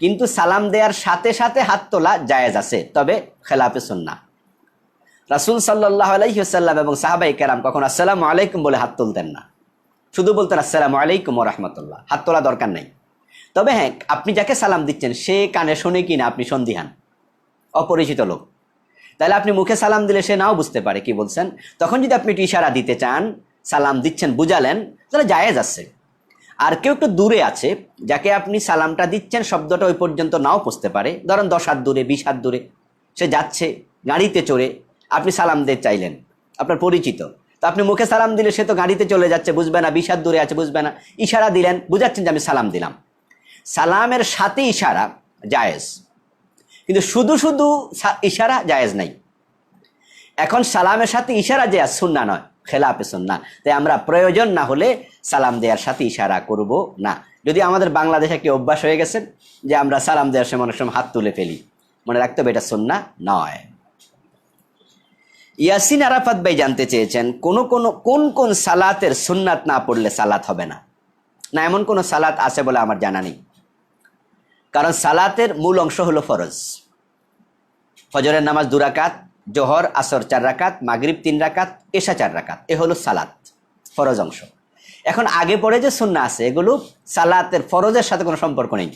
কিন্তু সালাম দেওয়ার সাথে সাথে হাত তোলা জায়েজ আছে, তবে খেলাফে সুন্নাহ। রাসূল সাল্লাল্লাহু আলাইহি ওয়াসাল্লাম এবং সাহাবায়ে কেরাম কখনো আসসালামু আলাইকুম বলে হাত তুলতেন না, শুধু বলতেন আসসালামু আলাইকুম ওয়া রাহমাতুল্লাহ। হাত তোলা দরকার নেই। তবে হ্যাঁ, আপনি যাকে সালাম দিচ্ছেন সে কানে শুনে কিনা আপনি সন্দিহান, অপরিচিত লোক, তাহলে আপনি মুখে সালাম দিলে সে নাও বুঝতে পারে কি বলছেন। তখন যদি আপনি একটু ইশারা দিতে চান, সালাম দিচ্ছেন, বুঝালেন, তাহলে জায়েজ আছে। আর কেউ একটু দূরে আছে, যাকে আপনি সালামটা দিচ্ছেন শব্দটা ওই পর্যন্ত নাও পৌঁছতে পারে, ধরেন 10 হাত দূরে, 20 হাত দূরে সে যাচ্ছে গাড়িতে চড়ে, আপনি সালাম দিতে চাইলেন, আপনার পরিচিত, তো আপনি মুখে সালাম দিলে সে তো গাড়িতে চলে যাচ্ছে, বুঝবে না, 20 হাত দূরে আছে, বুঝবে না। ইশারা দিলেন, বুঝাচ্ছেন যে আমি সালাম দিলাম। সালামের সাথে ইশারা জায়েজ, কিন্তু শুধু শুধু ইশারা জায়েজ নাই। এখন সালামের সাথে ইশারা যে সুন্নাহ নয়, খেলাফে সুন্নাহ। তাই আমরা প্রয়োজন না হলে সালাম দেওয়ার সাথে ইশারা করব না। যদি আমাদের বাংলাদেশে একটি অভ্যাস হয়ে গেছে যে আমরা সালাম দেওয়ার সময় অনেক সময় হাত তুলে ফেলি, মনে রাখতে হবে এটা সুন্নাহ নয়। ইয়াসিন আরাফাত ভাই জানতে চেয়েছেন, কোন কোন সালাতের সুন্নাত না পড়লে সালাত হবে না। না, এমন কোন সালাত আছে বলে আমার জানা নেই, কারণ সালাতের মূল অংশ হলো ফরজ। ফজরের নামাজ 2 রাকাত, জোহর আসর 4 রাকাত, মাগরিব 3 রাকাত, এশা 4 রাকাত, এ হলো সালাত, ফরজ অংশ। এখন আগে পরে যে সুন্নাহ আছে, এগুলো সালাতের ফরজের সাথে কোনো সম্পর্ক নেই।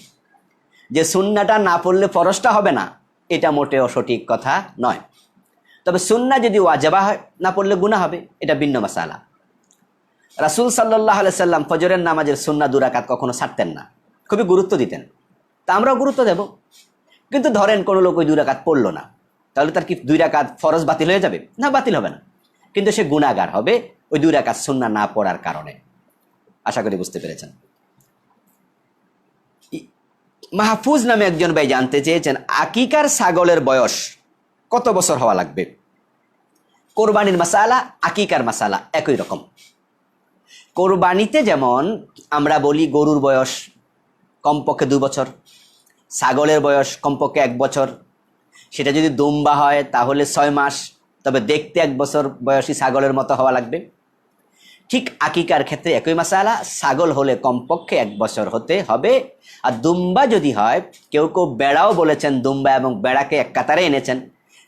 যে সুন্নাহটা না পড়লে ফরজটা হবে না, এটা মোটেও সঠিক কথা নয়। তবে সুন্নাহ যদি ওয়াজিবা হয়, না পড়লে গুনাহ হবে, এটা ভিন্ন মাসালা। রাসূল সাল্লাল্লাহু আলাইহি সাল্লাম ফজরের নামাজের সুন্নাহ 2 রাকাত কখনো ছাড়তেন না, খুবই গুরুত্ব দিতেন। তা আমরাও গুরুত্ব দেব। কিন্তু ধরেন কোনো লোক ওই 2 রাকাত পড়লো না, তাহলে তার কি 2 রাকাত ফরজ বাতিল হয়ে যাবে? না, বাতিল হবে না, কিন্তু সে গুনাহগার হবে ওই 2 রাকাত সুন্নাহ না পড়ার কারণে। আশা করি বুঝতে পেরেছেন। মাহফুজ নামে একজন ভাই জানতে চেয়েছেন, আকিকার ছাগলের বয়স কত বছর হওয়া লাগবে? কোরবানির মাসালা, আকিকার মাসালা একই রকম। কোরবানিতে যেমন আমরা বলি গরুর বয়স কমপক্ষে 2 বছর, ছাগলের বয়স কমপক্ষে 1 বছর, সেটা যদি দুম্বা হয় তাহলে 6 মাস, তবে দেখতে 1 বছর বয়সী ছাগলের মতো হওয়া লাগবে। ঠিক আকিকার ক্ষেত্রে একই মাসালা, ছাগল হলে কমপক্ষে 1 বছর হতে হবে। আর দুম্বা যদি হয়, কেউ কেউ বেড়াও বলেছেন, দুম্বা এবং বেড়াকে এক কাতারে এনেছেন,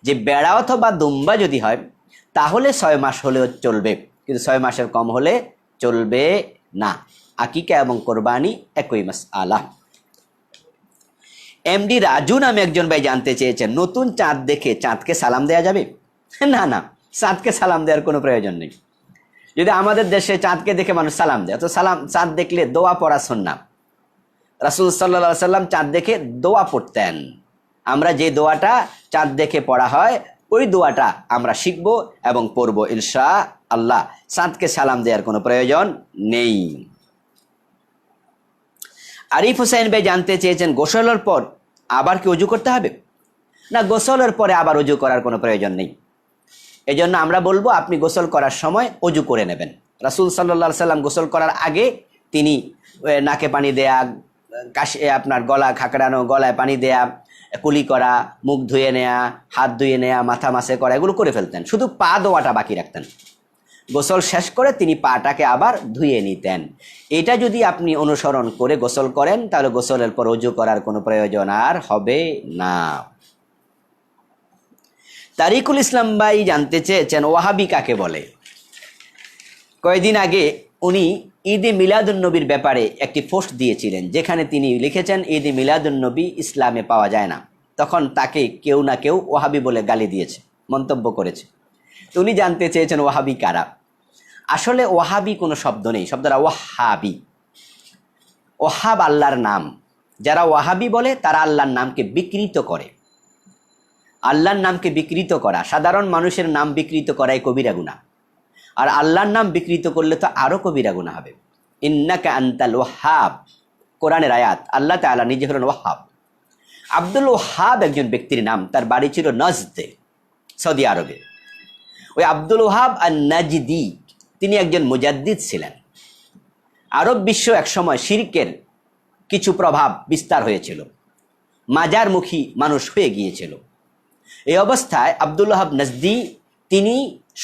যে বেড়া অথবা দুম্বা যদি হয় তাহলে 6 মাস হলেও চলবে, কিন্তু 6 মাসের কম হলে চলবে না। আকিকা এবং কোরবানি একই মাসআলা। এমডি রাজু নামে একজন ভাই জানতে চেয়েছেন, নতুন চাঁদ দেখে চাঁদকে সালাম দেওয়া যাবে? না না, চাঁদকে সালাম দেওয়ার কোনো প্রয়োজন নেই। যদি আমাদের দেশে চাঁদকে দেখে মানুষ সালাম দেয়, তো চাঁদ দেখলে দোয়া পড়া সুন্নাহ। রাসূল সাল্লাল্লাহু আলাইহি সাল্লাম চাঁদ দেখে দোয়া পড়তেন। আমরা যে দোয়াটা চাঁদ দেখে পড়া হয়, ওই দোয়াটা আমরা শিখব এবং পড়ব ইনশাআল্লাহ। চাঁদকে সালাম দেওয়ার কোনো প্রয়োজন নেই। আরিফ হোসেন ভাই জানতে চেয়েছেন, গোসলের পর আবার কি ওযু করতে হবে? না গোসলের পরে আবার অজু করার কোনো প্রয়োজন নেই। এই জন্য আমরা বলবো আপনি গোসল করার সময় অজু করে নেবেন। রাসূল সাল্লাল্লাহু আলাইহি সাল্লাম গোসল করার আগে তিনি নাকে পানি দেয়া, আপনার গলা খাকড়ানো, গলায় পানি দেয়া, কুলি করা, মুখ ধুয়ে নেয়া, হাত ধুয়ে নেয়া, মাথা মাসে করা, এগুলো করে ফেলতেন। শুধু পা ধোয়াটা বাকি রাখতেন। গোসল শেষ করে তিনি পাটাকে আবার ধুয়ে নিতেন। এটা যদি আপনি অনুসরণ করে গোসল করেন তাহলে গোসলের পর অজু করার কোনো প্রয়োজন আর হবে না। তারিকুল ইসলাম ভাই জানতে চেয়েছেন ওয়াহাবি কাকে বলে। কয়েকদিন আগে উনি ঈদে মিলাদুন্নবীর ব্যাপারে একটি পোস্ট দিয়েছিলেন, যেখানে তিনি লিখেছেন ঈদে মিলাদুন্নবী ইসলামে পাওয়া যায় না। তখন তাকে কেউ না কেউ ওয়াহাবি বলে গালি দিয়েছে, মন্তব্য করেছে। তো উনি জানতে চেয়েছেন ওয়াহাবি কারা। আসলে ওয়াহাবি কোনো শব্দ নেই, শব্দটা ওয়াহাবি। ওয়াহাব আল্লাহর নাম। যারা ওয়াহাবি বলে তারা আল্লাহর নামকে বিকৃত করে। আল্লাহর নামকে বিকৃত করা, সাধারণ মানুষের নাম বিকৃত করাই কবিরা গুনাহ, আর আল্লাহর নাম বিকৃত করলে তো আরো কবিরা গুনাহ হবে। ইন্নাকা আনতাল ওয়াহাব, কোরআনের আয়াত। আল্লাহ তাআলা নিজে হলেন ওয়াহাব। আব্দুল ওয়াহাব একজন ব্যক্তির নাম, তার বাড়ি ছিল নজদে, সৌদি আরবে। ওই আব্দুল ওয়াহাব আন-নাজদি তিনি একজন মুজাদ্দিদ ছিলেন। আরব বিশ্ব একসময় শিরকের কিছু প্রভাব বিস্তার হয়েছিল, মাজারমুখী মানুষ হয়ে গিয়েছিল। এই অবস্থায় আব্দুল ওয়াহাব নাজদি তিনি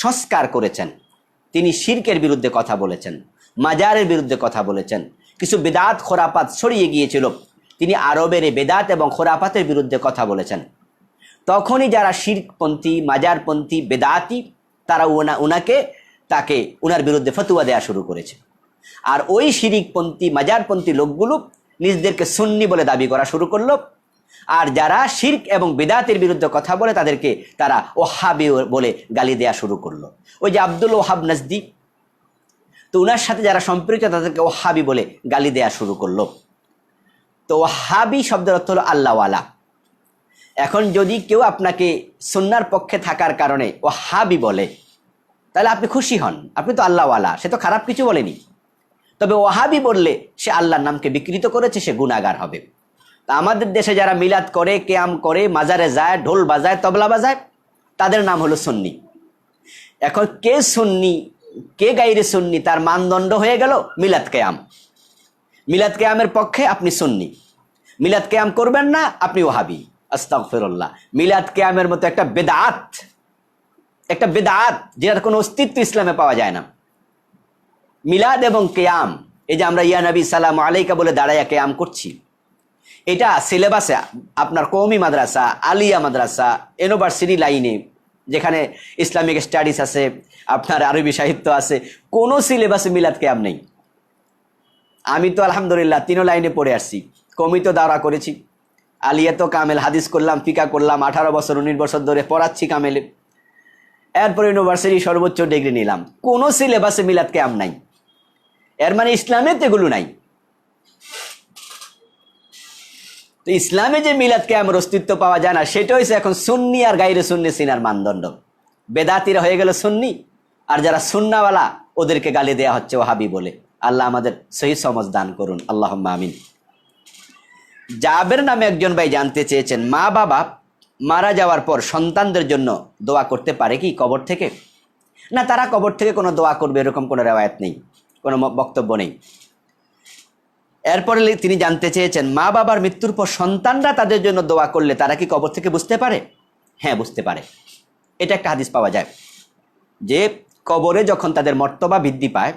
সংস্কার করেছেন। তিনি শিরকের বিরুদ্ধে কথা বলেছেন, মাজারের বিরুদ্ধে কথা বলেছেন। কিছু বেদাত খোরাপাত ছড়িয়ে গিয়েছিল, তিনি আরবের এই বেদাত এবং খোরাপাতের বিরুদ্ধে কথা বলেছেন। তখনই যারা শিরকপন্থী, মাজারপন্থী, বেদাতি, তারা তাকে উনার বিরুদ্ধে ফতোয়া দেওয়া শুরু করেছে। আর ওই শিরিকপন্থী, মাজারপন্থী লোকগুলো নিজেদেরকে সুন্নি বলে দাবি করা শুরু করলো। আর যারা শিরক এবং বিদাতের বিরুদ্ধে কথা বলে তাদেরকে তারা ওয়াহাবি বলে গালি দেয়া শুরু করলো। ওই যে আব্দুল ওয়াহাব নাজদি, তো উনার সাথে যারা সম্পৃক্ত তাদেরকে ওয়াহাবি বলে গালি দেয়া শুরু করলো। তো ওয়াহাবি শব্দের অর্থ হলো আল্লাহওয়ালা। এখন যদি কেউ আপনাকে সুন্নার পক্ষে থাকার কারণে ওয়াহাবি বলে, তাহলে আপনি খুশি হন, আপনি তো আল্লাহওয়ালা, সে তো খারাপ কিছু বলেনি। তবে ওয়াহাবি বললে সে আল্লাহর নামকে বিকৃত করেছে, সে গুনাহগার হবে। তা আমাদের দেশে যারা মিলাদ করে, কিয়াম করে, মাজারে যায়, ঢোল বাজায়, তবলা বাজায়, তাদের নাম হলো সুন্নি। এখন কে সুন্নি কে গায়রে সুন্নি তার মানদণ্ড হয়ে গেল মিলাদ কিয়াম। মিলাদ কিয়ামের পক্ষে আপনি সুন্নি, মিলাদ কিয়াম করবেন না আপনি ওয়াহাবি। আস্তাগফিরুল্লাহ। মিলাদ কিয়ামের মতো একটা বেদাত যেটার কোনো অস্তিত্ব ইসলামে পাওয়া যায় না। মিলাদ এবং কিয়াম, এই যে আমরা ইয়া নবী সালামু আলাইকা বলে দাঁড়াইয়া কিয়াম করছি, এটা সিলেবাসে আপনার কওমি মাদ্রাসা, আলিয়া মাদ্রাসা, ইউনিভার্সিটি লাইনে যেখানে ইসলামিক স্টাডিজ আছে, আপনার আরবি সাহিত্য আছে, কোনো সিলেবাসে মিলাদ কিয়াম নেই। আমি তো আলহামদুলিল্লাহ 3 লাইনে পড়ে আসছি। কওমি তো দাওরা করেছি, আলিয়া তো কামেল হাদিস করলাম, ফিকা করলাম, 18 বছর 19 বছর ধরে পড়াচ্ছি কামেলে। এরপর ইউনিভার্সিটি সর্বোচ্চ ডিগ্রি নিলাম, কোনো সিলেবাসে মিলাদ কিয়াম নাই। এর মানে ইসলামে তো এগুলো নাই। তো ইসলামে যে মিলাদ কিয়ামের অস্তিত্ব পাওয়া যায় না, সেটা হচ্ছে এখন সুন্নি আর গায়রে সুন্নি চিনার মানদণ্ড। বেদাতিরা হয়ে গেল সুন্নি, আর যারা সুন্নাওয়ালা ওদেরকে গালি দেয়া হচ্ছে ওয়াহাবি বলে। আল্লাহ আমাদের সহি সমঝ দান করুন, আল্লাহুম্মা আমিন। জাবের নামে একজন ভাই জানতে চেয়েছেন, মা বাবা মারা যাওয়ার পর সন্তানদের জন্য দোয়া করতে পারে কি কবর থেকে? না, তারা কবর থেকে কোনো দোয়া করবে এরকম কোনো রেওয়ায়েত নেই, কোনো বক্তব্য নেই। এরপরে তিনি জানতে চেয়েছেন, মা বাবার মৃত্যুর পর সন্তানরা তাদের জন্য দোয়া করলে তারা কি কবর থেকে বুঝতে পারে? হ্যাঁ, বুঝতে পারে। এটা একটা হাদিস পাওয়া যায় যে কবরে যখন তাদের মর্তবা বৃদ্ধি পায়,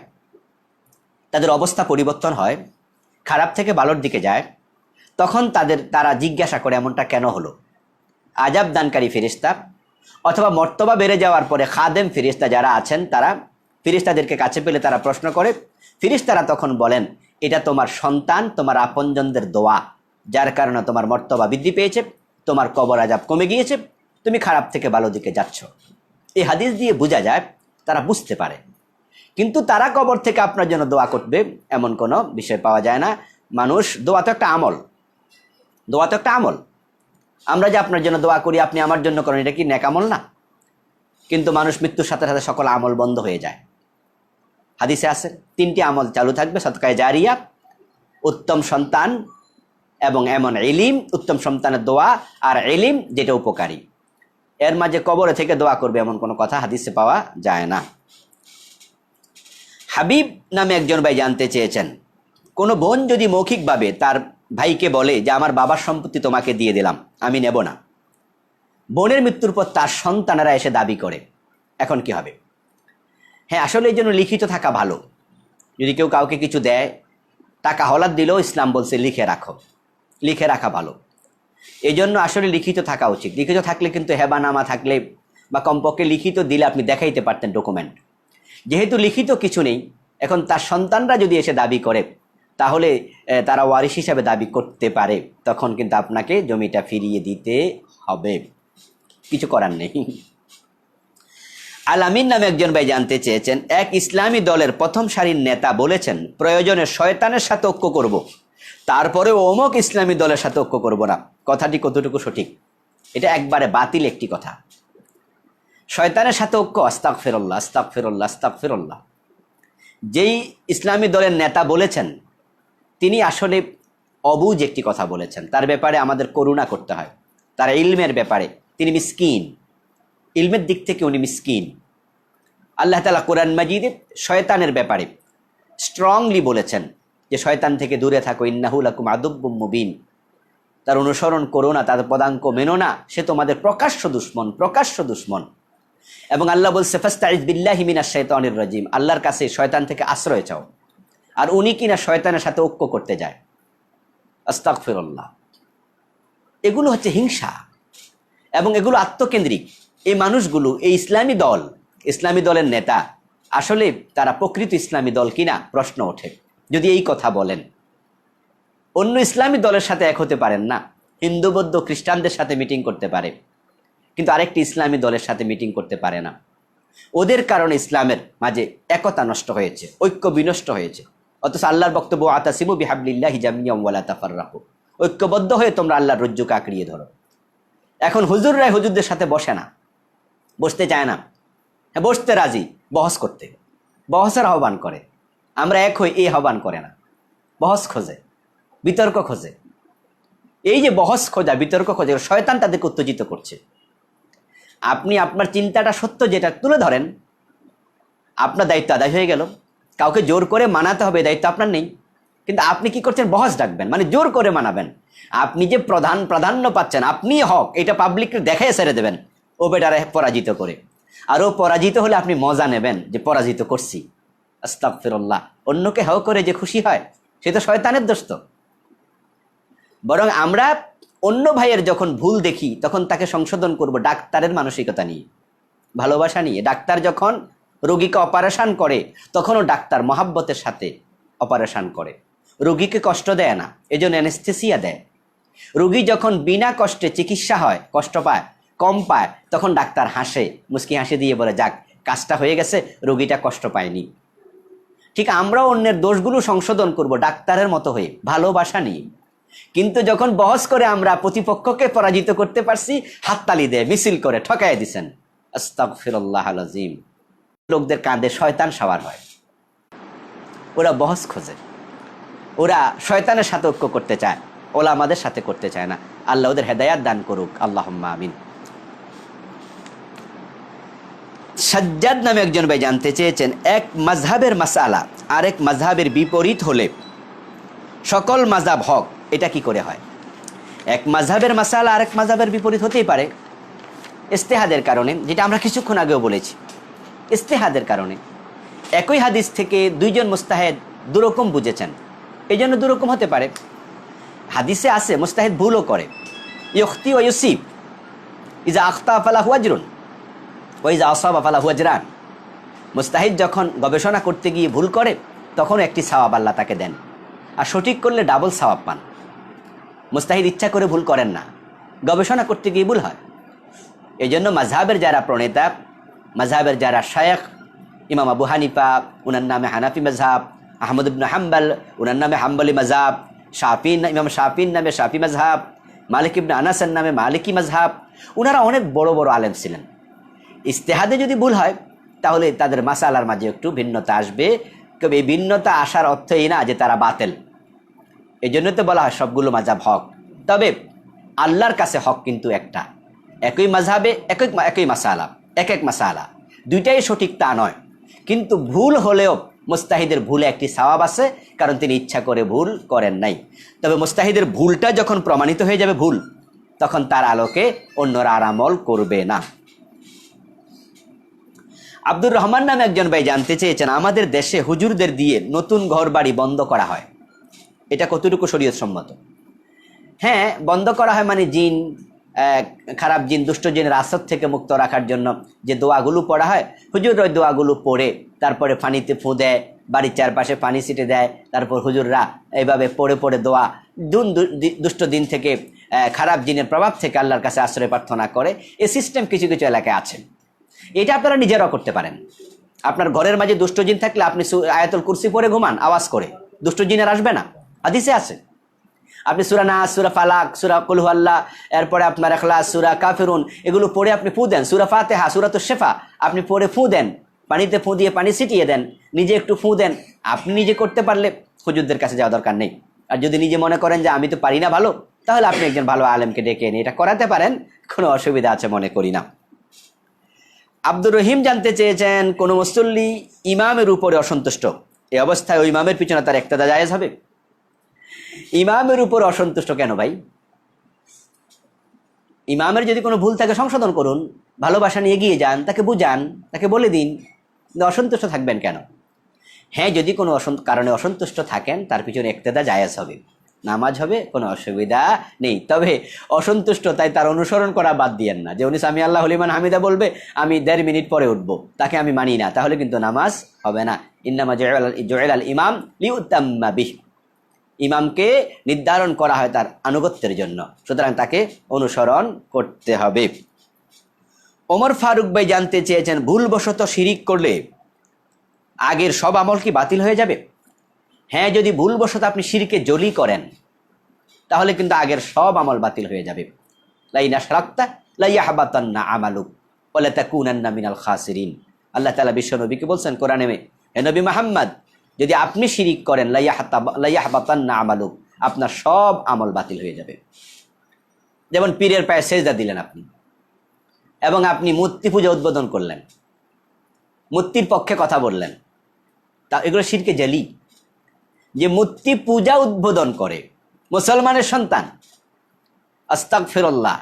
তাদের অবস্থা পরিবর্তন হয়, খারাপ থেকে ভালোর দিকে যায়, তখন তারা জিজ্ঞাসা করে এমনটা কেন হলো। আজাব দানকারী ফেরেশতা অথবা মর্তবা বেড়ে যাওয়ার পরে খাদেম ফেরেশতা যারা আছেন, তারা ফেরেশতাদেরকে কাছে পেলে তারা প্রশ্ন করে। ফেরেশতারা তখন বলেন, এটা তোমার সন্তান, তোমার আপনজনদের দোয়া, যার কারণে তোমার মর্তবা বৃদ্ধি পেয়েছে, তোমার কবর আজাব কমে গিয়েছে, তুমি খারাপ থেকে ভালো দিকে যাচ্ছ। এই হাদিস দিয়ে বোঝা যায় তারা বুঝতে পারে। কিন্তু তারা কবর থেকে আপনার জন্য দোয়া করবে এমন কোনো বিষয় পাওয়া যায় না। মানুষ, দোয়া তো একটা আমল, দোয়া তো একটা আমল। আমরা যে আপনার জন্য দোয়া করি, আপনি আমার জন্য করেন, এটা কি নেক আমল না? কিন্তু মানুষ মৃত্যুর সাথে সাথে সকল আমল বন্ধ হয়ে যায়। হাদিসে আছে 3টি আমল চালু থাকবে, সদকায়ে জারিয়া, উত্তম সন্তান এবং এমন ইলিম, উত্তম সন্তানের দোয়া আর ইলিম যেটা উপকারী, এর মাঝে কবরে থেকে দোয়া করবে এমন কোনো কথা হাদিসে পাওয়া যায় না। হাবিব নামে একজন ভাই জানতে চেয়েছেন, কোনো বোন যদি মৌখিকভাবে তার ভাইকে বলে যে আমার বাবার সম্পত্তি তোমাকে দিয়ে দিলাম, আমি নেব না, বোনের মৃত্যুর পর তার সন্তানেরা এসে দাবি করে, এখন কি হবে? হ্যাঁ, আসলে এই জন্য লিখিত থাকা ভালো। যদি কেউ কাউকে কিছু দেয়, টাকা হলাদ দিলেও ইসলাম বলছে লিখে রাখো, লিখে রাখা ভালো। এই জন্য আসলে লিখিত থাকা উচিত। লিখিত থাকলে কিন্তু হেবানামা থাকলে বা কমপক্ষে লিখিত দিলে আপনি দেখাইতে পারতেন ডকুমেন্ট। যেহেতু লিখিত কিছু নেই, এখন তার সন্তানরা যদি এসে দাবি করে তাহলে তারা ওয়ারিশ হিসাবে দাবি করতে পারে, তখন কিন্তু আপনাকে জমিটা ফিরিয়ে দিতে হবে, কিছু করার নেই। আলামিন নামে একজন ভাই জানতে চেয়েছেন, এক ইসলামী দলের প্রথম সারির নেতা বলেছেন প্রয়োজনে শয়তানের সাথে ঐক্য করব, তারপরে অমুক ইসলামী দলের সাথে ঐক্য করব না। কথাটি কতটুকু সঠিক? এটা একবারে বাতিল একটি কথা। শয়তানের সাথে ঐক্য, আস্তাগফিরুল্লাহ আস্তাগফিরুল্লাহ আস্তাগফিরুল্লাহ। যেই ইসলামী দলের নেতা বলেছেন তিনি আসলে অবুঝ একটি কথা বলেছেন, তার ব্যাপারে আমাদের করুণা করতে হয়। তার ইলমের ব্যাপারে তিনি মিসকিন, ইলমের দিক থেকে উনি মিসকিন। আল্লাহ তাআলা কোরআন মাজিদে শয়তানের ব্যাপারে স্ট্রংলি বলেছেন যে শয়তান থেকে দূরে থাকো, ইন্নাহু লাকুম আদুব্বুম মুবিন। তার অনুসরণ করো না, তার পদাঙ্ক মেনো না, সে তোমাদের প্রকাশ্য দুশ্মন, প্রকাশ্য দুশ্মন। এবং আল্লাহ বলছে ফাস্তাইজ বিল্লাহি মিনাশ শাইতানির রাজিম, আল্লাহর কাছে শয়তান থেকে আশ্রয় চাও। আর উনি কিনা শয়তানের সাথে ঐক্য করতে যায়, আস্তাগফিরুল্লাহ। এগুলো হচ্ছে হিংসা এবং এগুলো আত্মকেন্দ্রিক। এই মানুষগুলো, এই ইসলামী দল, ইসলামী দলের নেতা আসলে তারা প্রকৃত ইসলামী দল কিনা প্রশ্ন ওঠে যদি এই কথা বলেন। অন্য ইসলামী দলের সাথে এক হতে পারেন না, হিন্দু বৌদ্ধ খ্রিস্টানদের সাথে মিটিং করতে পারে, কিন্তু আরেকটি ইসলামী দলের সাথে মিটিং করতে পারে না। ওদের কারণে ইসলামের মাঝে একতা নষ্ট হয়েছে, ঐক্য বিনষ্ট হয়েছে। অথচ আল্লাহর বক্তব্য আতাসিমু বিহাবলিল্লাহি জামিয়াম ওয়ালা তাফাররাকু, ঐক্যবদ্ধ হয়ে তোমরা আল্লাহর রজ্জুকে আঁকড়িয়ে ধরো। এখন হুজুররাই হুজুরদের সাথে বসে না, বসতে চায় না। হ্যাঁ, বসতে রাজি, বহস করতে, বহসের আহ্বান করে। আমরা এক হই, এই আহ্বান করে না, বহস খোঁজে, বিতর্ক খোঁজে। এই যে বহস খোঁজা, বিতর্ক খোঁজে, শয়তান তাদেরকে উত্তেজিত করছে। আপনি আপনার চিন্তাটা সত্য যেটা তুলে ধরেন, আপনার দায়িত্ব আদায় হয়ে গেল। কাউকে জোর করে মানাতে হবে দায়িত্ব আপনার নেই, কিন্তু আপনি কি করছেন? বহস ডাকবেন, মানে জোর করে মানাবেন। আপনি যে প্রাধান্য পাচ্ছেন, আপনি হক, এটা পাবলিককে দেখাই ছেড়ে দেবেন ও বেটারে পরাজিত করে। আর ও পরাজিত হলে আপনি মজা নেবেন যে পরাজিত করছি, আস্তাগফিরুল্লাহ। অন্যকে হাও করে যে খুশি হয় সে তো শয়তানের দোস্ত। বরং আমরা অন্য ভাইয়ের যখন ভুল দেখি তখন তাকে সংশোধন করব ডাক্তারের মানসিকতা নিয়ে, ভালোবাসা নিয়ে। ডাক্তার যখন রোগীকে অপারেশন করে তখনও ডাক্তার মহাব্বতের সাথে অপারেশন করে, রোগীকে কষ্ট দেয় না, এজন্য অ্যানেস্থেসিয়া দেয়। রোগী যখন বিনা কষ্টে চিকিৎসা হয়, কষ্ট পায়, কম পায়, তখন ডাক্তার হাসে, মুস্কি হাসি দিয়ে বলে যাক কাজটা হয়ে গেছে, রোগীটা কষ্ট পায়নি। ঠিক আমরাও অন্যের দোষগুলো সংশোধন করব ডাক্তারের মতো হয়ে, ভালোবাসা নিয়ে। কিন্তু যখন বহস করে আমরা প্রতিপক্ষকে পরাজিত করতে পারছি, হাততালি দেয়, মিছিল করে ঠকায় দিছেন, আস্তাগফিরুল্লাহ আল-আযীম। লোকদের কাঁধে শয়তান সওয়ার হয়, ওরা বহস খোঁজে, ওরা শয়তানের সাথে ঐক্য করতে চায়, ওলামাদের সাথে করতে চায় না। আল্লাহ ওদের হেদায়াত দান করুক, আল্লাহুম্মা আমিন। সাজ্জাদ নামে একজন ভাই জানতে চেয়েছেন, এক মাযহাবের মাসআলা আরেক মাযহাবের বিপরীত হলে সকল মাযহাব হক, এটা কি করে হয়? এক মাযহাবের মাসআলা আরেক মাযহাবের বিপরীত হতেই পারে ইজতিহাদের কারণে, যেটা আমরা কিছুক্ষণ আগেও বলেছি। ইজতিহাদের কারণে একই হাদিস থেকে দুইজন মুস্তাহিদ দুরকম বুঝেছেন, এই জন্য দুরকম হতে পারে। হাদিসে আছে মুস্তাহিদ ভুলও করে, ইউখতি ওয়া ইউসিব, ইজা আখতা ফালাহু আজরুন ওয়া ইজা আসাবা ফালাহু আজরান। মুস্তাহিদ যখন গবেষণা করতে গিয়ে ভুল করে তখন একটি সওয়াব আল্লাহ তাকে দেন, আর সঠিক করলে ডাবল সওয়াব পান। মুস্তাহিদ ইচ্ছা করে ভুল করেন না, গবেষণা করতে গিয়ে ভুল হয়। এই জন্য মাযহাবের যারা প্রণেতা, মাযহাবের যারা শায়েখ, ইমাম আবু হানিফা উনার নামে হানাফি মাযহাব, আহমদ ইবনে হাম্বল উনার নামে হাম্বলি মাযহাব, ইমাম শাফির নামে শাফি মাযহাব, মালিক ইবনে আনাসের নামে মালিকি মাযহাব, উনারা অনেক বড় বড় আলেম ছিলেন। ইজতিহাদে যদি ভুল হয় তাহলে তাদের মাসালার মাঝে একটু ভিন্নতা আসবে, তবে এই ভিন্নতা আসার অর্থ এই না যে তারা বাতেল। এই জন্য তো বলা হয় সবগুলো মাযহাব হক, তবে আল্লাহর কাছে হক কিন্তু একটা। একই মাযহাবে একই মাসালা, এক মাসালা দুইটাই সঠিক তা নয়, কিন্তু ভুল হলেও মুস্তাহিদের ভুলে একটি সওয়াব আছে, কারণ তিনি ইচ্ছা করে ভুল করেন নাই। তবে মুস্তাহিদের ভুলটা যখন প্রমাণিত হয়ে যাবে ভুল, তখন তার আলোকে অন্যরা আর আমল করবে না। আব্দুর রহমান নামে একজন ভাই জানতে চেয়েছেন, আমাদের দেশে হুজুরদের দিয়ে নতুন ঘর বাড়ি বন্ধ করা হয়, এটা কতটুকু শরীয়ত সম্মত? হ্যাঁ, বন্ধ করা হয়, মানে জিন, খারাপ জিন, দুষ্ট জিনের আসর থেকে মুক্ত রাখার জন্য যে দোয়াগুলো পড়া হয়, হুজুর ওই দোয়াগুলো পড়ে তারপরে পানিতে ফু দেয়, বাড়ির চারপাশে পানি ছিটে দেয়, তারপর হুজুররা এইভাবে পড়ে পড়ে দোয়া দুষ্ট দিন থেকে, খারাপ জিনের প্রভাব থেকে আল্লাহর কাছে আশ্রয় প্রার্থনা করে। এই সিস্টেম কিছু কিছু এলাকায় আছে। এটা আপনারা নিজেরাও করতে পারেন। আপনার ঘরের মাঝে দুষ্ট জিন থাকলে আপনি আয়াতুল কুরসি পড়ে ঘুমান আওয়াজ করে, দুষ্ট জিনের আসবে না, হাদিসে আছে। আপনি সূরা নাস, সূরা ফালাক, সূরা কুল হুয়াল্লাহ, এরপরে আপনার ইখলাস, সূরা কাফিরুন, এগুলো পড়ে আপনি ফু দেন, সূরা ফাতিহা, সূরাতুশ শিফা আপনি পড়ে ফু দেন, পানিতে ফু দিয়ে পানি ছিটিয়ে দেন, নিজে একটু ফু দেন। আপনি নিজে করতে পারলে হুজুরদের কাছে যাওয়া দরকার নেই। আর যদি নিজে মনে করেন যে আমি তো পারি না ভালো, তাহলে আপনি একজন ভালো আলেমকে ডেকে এনে এটা করাতে পারেন, কোনো অসুবিধা আছে মনে করি না। আব্দুর রহিম জানতে চেয়েছেন, কোন মুসল্লি ইমামের উপরে অসন্তুষ্ট, এই অবস্থায় ওই ইমামের পিছনে তার ইক্তেদা জায়েজ হবে? ইমামের উপর অসন্তুষ্ট কেন ভাই? ইমামের যদি কোনো ভুল থাকে সংশোধন করুন, ভালোবাসা নিয়ে এগিয়ে যান, তাকে বুঝান, তাকে বলে দিন, অসন্তুষ্ট থাকবেন কেন? হ্যাঁ, যদি কোনো কারণে অসন্তুষ্ট থাকেন তার পিছনে ইক্তেদা জায়েজ হবে, নামাজ হবে, কোনো অসুবিধা নেই। তবে অসন্তুষ্ট তাই তার অনুসরণ করা বাদ দিয়েন না, যে উনি সামি আল্লাহু লিমান হামিদা বলবে, আমি 1.5 মিনিট পরে উঠবো, তাকে আমি মানি না, তাহলে কিন্তু নামাজ হবে না। ইন্নামা জুইলাল ইমাম লিউতাম্মা বিহি, ইমামকে নির্ধারণ করা হয় তার আনুগত্যের জন্য, সুতরাং তাকে অনুসরণ করতে হবে। ওমর ফারুক ভাই জানতে চেয়েছেন, ভুলবশত শিরিক করলে আগের সব আমল কি বাতিল হয়ে যাবে? হ্যাঁ, যদি ভুলবশত আপনি শিরকে জলি করেন তাহলে কিন্তু আগের সব আমল বাতিল হয়ে যাবে। লাইন আশরাকতা লাইয়াহবাতান্না আমালুক ওয়া লাতাকুনান্না মিনাল খাসিরিন, আল্লাহ তাআলা বিশ্ব নবীকে বলছেন কোরআনে, হে নবী মুহাম্মদ, যদি আপনি শিরিক করেন লাইয়াহবাতান্না আমালুক, আপনার সব আমল বাতিল হয়ে যাবে। যেমন পীরের পায়ে সেজদা দিলেন আপনি, এবং আপনি মূর্তি পূজা উদ্বোধন করলেন, মূর্তির পক্ষে কথা বললেন, তা এগুলো শিরকে জলি। যে মূর্তি পূজা উদ্বোধন করে মুসলমানের সন্তান, আস্তাগফিরুল্লাহ,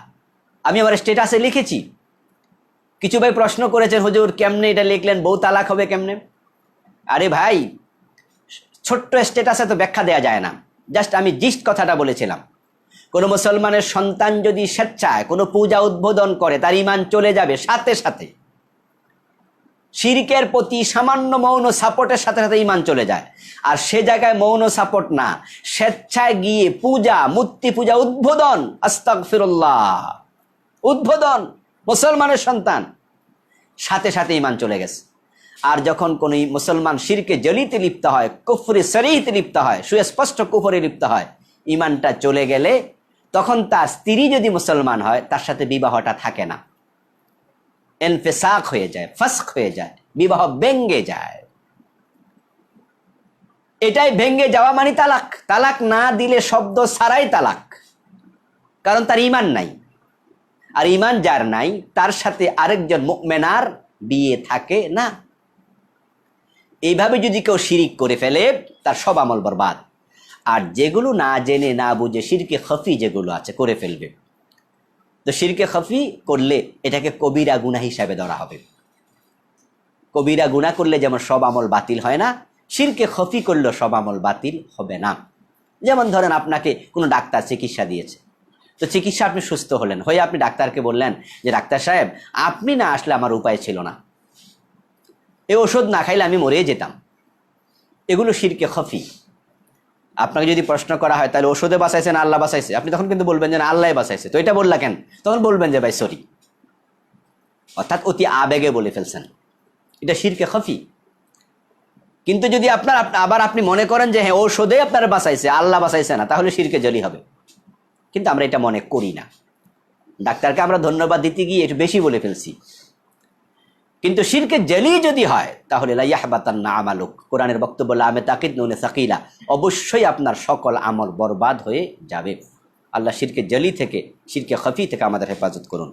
আমি আমার স্ট্যাটাসে লিখেছি, কিছু ভাই প্রশ্ন করেছেন, হুজুর কেমনে এটা লিখলেন, বউ তালাক হবে কেমনে? আরে ভাই, ছোট্ট স্ট্যাটাসে তো ব্যাখ্যা দেওয়া যায় না, জাস্ট আমি জিস্ট কথাটা বলেছিলাম। কোনো মুসলমানের সন্তান যদি স্বেচ্ছায় কোনো পূজা উদ্বোধন করে, তার ঈমান চলে যাবে সাথে সাথে। শিরকের প্রতি সামান্য মৌন সাপোর্টের সাথে সাথে ঈমান চলে যায়। আর সে জায়গায় মৌন সাপোর্ট না, স্বেচ্ছায় গিয়ে পূজা, মূর্তি পূজা উদ্বোধন, আস্তাগফিরুল্লাহ, উদ্বোধন, মুসলমানের সন্তান, সাথে সাথে ঈমান চলে গেছে। আর যখন কোন মুসলমান শিরকে জলিতে লিপ্ত হয়, কুফরি সরিহতে লিপ্ত হয়, সুস্পষ্ট কুফরে লিপ্ত হয়, ঈমানটা চলে গেলে তখন তার স্ত্রী যদি মুসলমান হয়, তার সাথে বিবাহটা থাকে না, ইনফিসাক হয়ে যায়, ফাসখ হয়ে যায়, বিবাহ ভেঙ্গে যায়। এটাই ভেঙ্গে যাওয়া মানে তালাক। তালাক না দিলে শব্দ ছাড়াই তালাক, কারণ তার ঈমান নাই। আর ঈমান যার নাই, তার সাথে আরেকজন মুমিনার বিয়ে থাকে না। এইভাবে যদি কেউ শিরিক করে ফেলে, তার সব আমল বরবাদ। আর যেগুলো না জেনে না বুঝে শিরকে খফি যেগুলো আছে করে ফেলবে, তো শিরকে খফি করলে এটাকে কবিরা গুনাহ হিসাবে ধরা হবে। কবিরা গুনাহ করলে যেমন সব আমল বাতিল হয় না, শিরকে খফি করলেও সব আমল বাতিল হবে না। যেমন ধরেন আপনাকে কোনো ডাক্তার চিকিৎসা দিয়েছে, তো চিকিৎসা আপনি সুস্থ হলেন, হয়ে আপনি ডাক্তারকে বললেন যে ডাক্তার সাহেব, আপনি না আসলে আমার উপায় ছিল না, এই ওষুধ না খাইলে আমি মরে যেতাম। এগুলো শিরকে খফি। আপনাকে যদি প্রশ্ন করা হয় তাহলে ওষুধে বাঁচাইছে না আল্লাহ বাঁচাইছে, আপনি তখন কিন্তু বলবেন যে না আল্লাহ বাঁচাইছে, তো এটা বললা কেন? তখন বলবেন যে ভাই সরি, অর্থাৎ অতি আবেগে বলে ফেলছেন, এটা শিরকে খফি। কিন্তু যদি আবার আপনি মনে করেন যে হ্যাঁ ঔষধে আপনার বাঁচাইছে, আল্লাহ বাঁচাইছে না, তাহলে শিরকে জলি হবে। কিন্তু আমরা এটা মনে করি না। ডাক্তারকে আমরা ধন্যবাদ দিতে গিয়ে একটু বেশি বলে ফেলছি। কিন্তু শিরকে জেলি যদি হয় তাহলে লা ইয়াহবাতান্না আমালুক, কোরআনের বক্তব্য লামে তাকিদ নুনে সাকিলা, অবশ্যই আপনার সকল আমল বরবাদ হয়ে যাবে। আল্লাহ শিরকে জেলি থেকে, শিরকে খফি থেকে আমাদের হেফাজত করুন।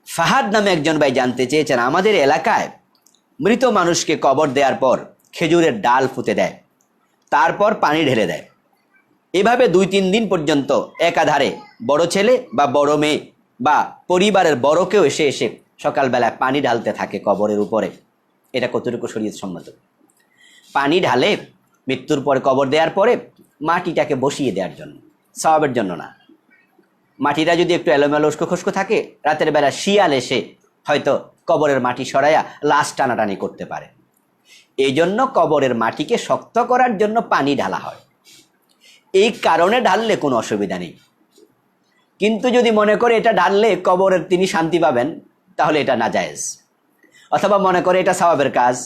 ফাহাদ নামে একজন ভাই জানতে চেয়েছেন, আমাদের এলাকায় মৃত মানুষকে কবর দেওয়ার পর খেজুরের ডাল পুঁতে দেয়, তারপর পানি ঢেলে দেয়। এভাবে 2-3 দিন পর্যন্ত একাধারে বড় ছেলে বা বড় মেয়ে বা পরিবারের বড় কেউ এসে এসে সকালবেলায় পানি ঢালতে থাকে কবরের উপরে। এটা কতটুকু শরীয়ত সম্মত? পানি ঢালে মৃত্যুর পরে, কবর দেওয়ার পরে মাটিটাকে বসিয়ে দেওয়ার জন্য, সওয়াবের জন্য না। মাটিটা যদি একটু এলোমেলো উস্কো খুস্কো থাকে, রাতের বেলা শিয়াল এসে হয়তো কবরের মাটি সরাইয়া লাশ টানাটানি করতে পারে। এই জন্য কবরের মাটিকে শক্ত করার জন্য পানি ঢালা হয়। এই কারণে ঢাললে কোনো অসুবিধা নেই। কিন্তু যদি মনে করে এটা ঢাললে কবরের তিনি শান্তি পাবেন, তাহলে এটা নাজায়েজ। অথবা মনে করে এটা সওয়াবের কাজ,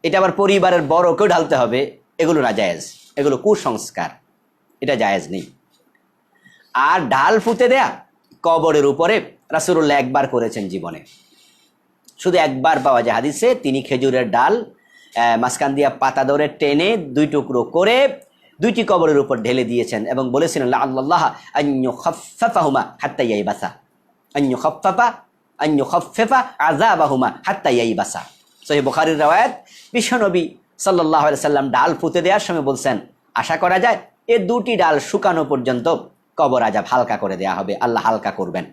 এটা আবার পরিবারের বড় কেউ ঢালতে হবে, এগুলো নাজায়েজ, এগুলো কুসংস্কার, এটা জায়েজ নেই। আর ঢাল ফুতে দেয়া কবরের উপরে রাসূলুল্লাহ একবার করেছেন জীবনে, শুধু একবার পাওয়া যায় হাদিসে। তিনি খেজুরের ডাল মাঝখান দিয়া পাতা ধরে টেনে 2 টুকরো করে 2টি কবরের উপর ঢেলে দিয়েছেন এবং বলেছিলেন আল্লাহ আইয়ুখাফফাহুমা হাত্তা ইয়াইবাসা, আইয়ুখাফফিফা আযাবাহুমা হাত্তা ইয়াইবাসা। সহিহ বুখারীর রওয়ায়াত, বিশ্বনবী সাল্লাল্লাহু আলাইহি সাল্লাম ডাল ফুতে দেওয়ার সময় বলছেন, আশা করা যায় এই 2টি ডাল শুকানো পর্যন্ত কবর আযাব হালকা করে দেয়া হবে, আল্লাহ হালকা করবেন।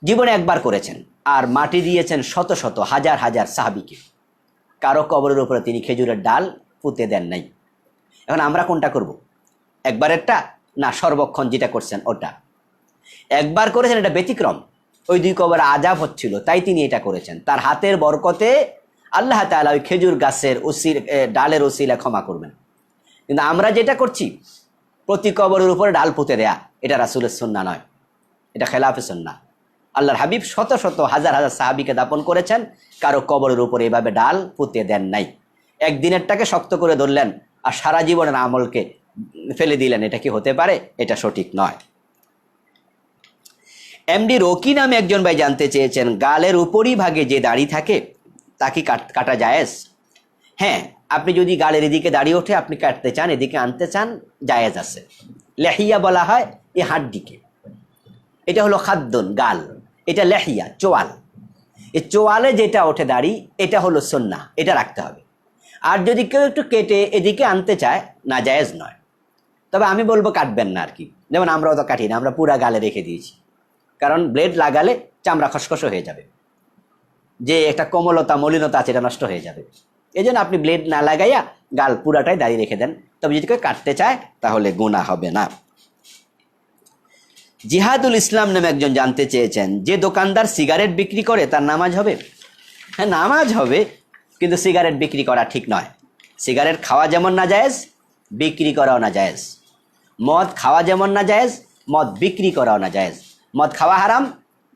জীবনে একবার করেছেন, আর মাটি দিয়েছেন শত শত হাজার হাজার সাহাবীকে। কারো কবরের উপরে তিনি খেজুরের ডাল পুঁতে দেন নাই। এখন আমরা কোনটা করব? একবারেরটা না সর্বক্ষণ যেটা করছেন ওটা? একবার করেছেন, এটা ব্যতিক্রম। ওই 2 কবরে আযাব হচ্ছিল, তাই তিনি এটা করেছেন। তার হাতের বরকতে আল্লাহ তাআলা ওই খেজুর গাছের ডালের ওসিলা ক্ষমা করবেন। কিন্তু আমরা যেটা করছি, প্রতি কবরের উপরে ডাল পুঁতে দেয়া, এটা রাসূলের সুন্নাহ নয়, এটা খেলাফে সুন্নাহ। আল্লাহর হাবিব শত শত হাজার হাজার সাহাবীকে দাপন করেছেন, কারো কবরের উপরে এভাবে ডাল পুঁতে দেন নাই। একদিনেরটাকে শক্ত করে ধরলেন আর সারা জীবনের আমলকে ফেলে দিলেন, এটা কি হতে পারে? এটা সঠিক নয়। এমডি রকি নামে একজন ভাই জানতে চেয়েছেন, গালের উপরই ভাগে যে দাড়ি থাকে তা কি কাটা জায়েজ? হ্যাঁ, আপনি যদি গালের এদিকে দাড়ি ওঠে, আপনি কাটতে চান, এদিকে আনতে চান, জায়েজ আছে। লেহিয়া বলা হয় এই হাড্ডিকে, এটা হলো খাদ্দন গাল, এটা লেহিয়া চোয়াল। এই চোয়ালে যেটা ওঠে দাড়ি, এটা হলো সুন্নাহ, এটা রাখতে হবে। আর যদি কেউ একটু কেটে এদিকে আনতে চায়, না জায়েজ নয়। তবে আমি বলবো কাটবেন না আর কি। যেমন আমরাও তো কাটি না, আমরা পুরা গালে রেখে দিয়েছি, কারণ ব্লেড লাগালে চামড়া খসখস হয়ে যাবে, যে একটা কোমলতা মলিনতা আছে, এটা নষ্ট হয়ে যাবে। এই জন্য আপনি ব্লেড না লাগাইয়া গাল পুরাটাই দাড়ি রেখে দেন। তবে যদি কেউ কাটতে চায় তাহলে গুনাহ হবে না। জিহাদুল ইসলাম নামে একজন জানতে চেয়েছেন, যে দোকানদার সিগারেট বিক্রি করে তার নামাজ হবে? হ্যাঁ, নামাজ হবে, কিন্তু সিগারেট বিক্রি করা ঠিক নয়। সিগারেট খাওয়া যেমন না জায়েজ, বিক্রি করাও না জায়েজ। মদ খাওয়া যেমন না জায়েজ, মদ বিক্রি করাও না জায়েজ। মদ খাওয়া হারাম,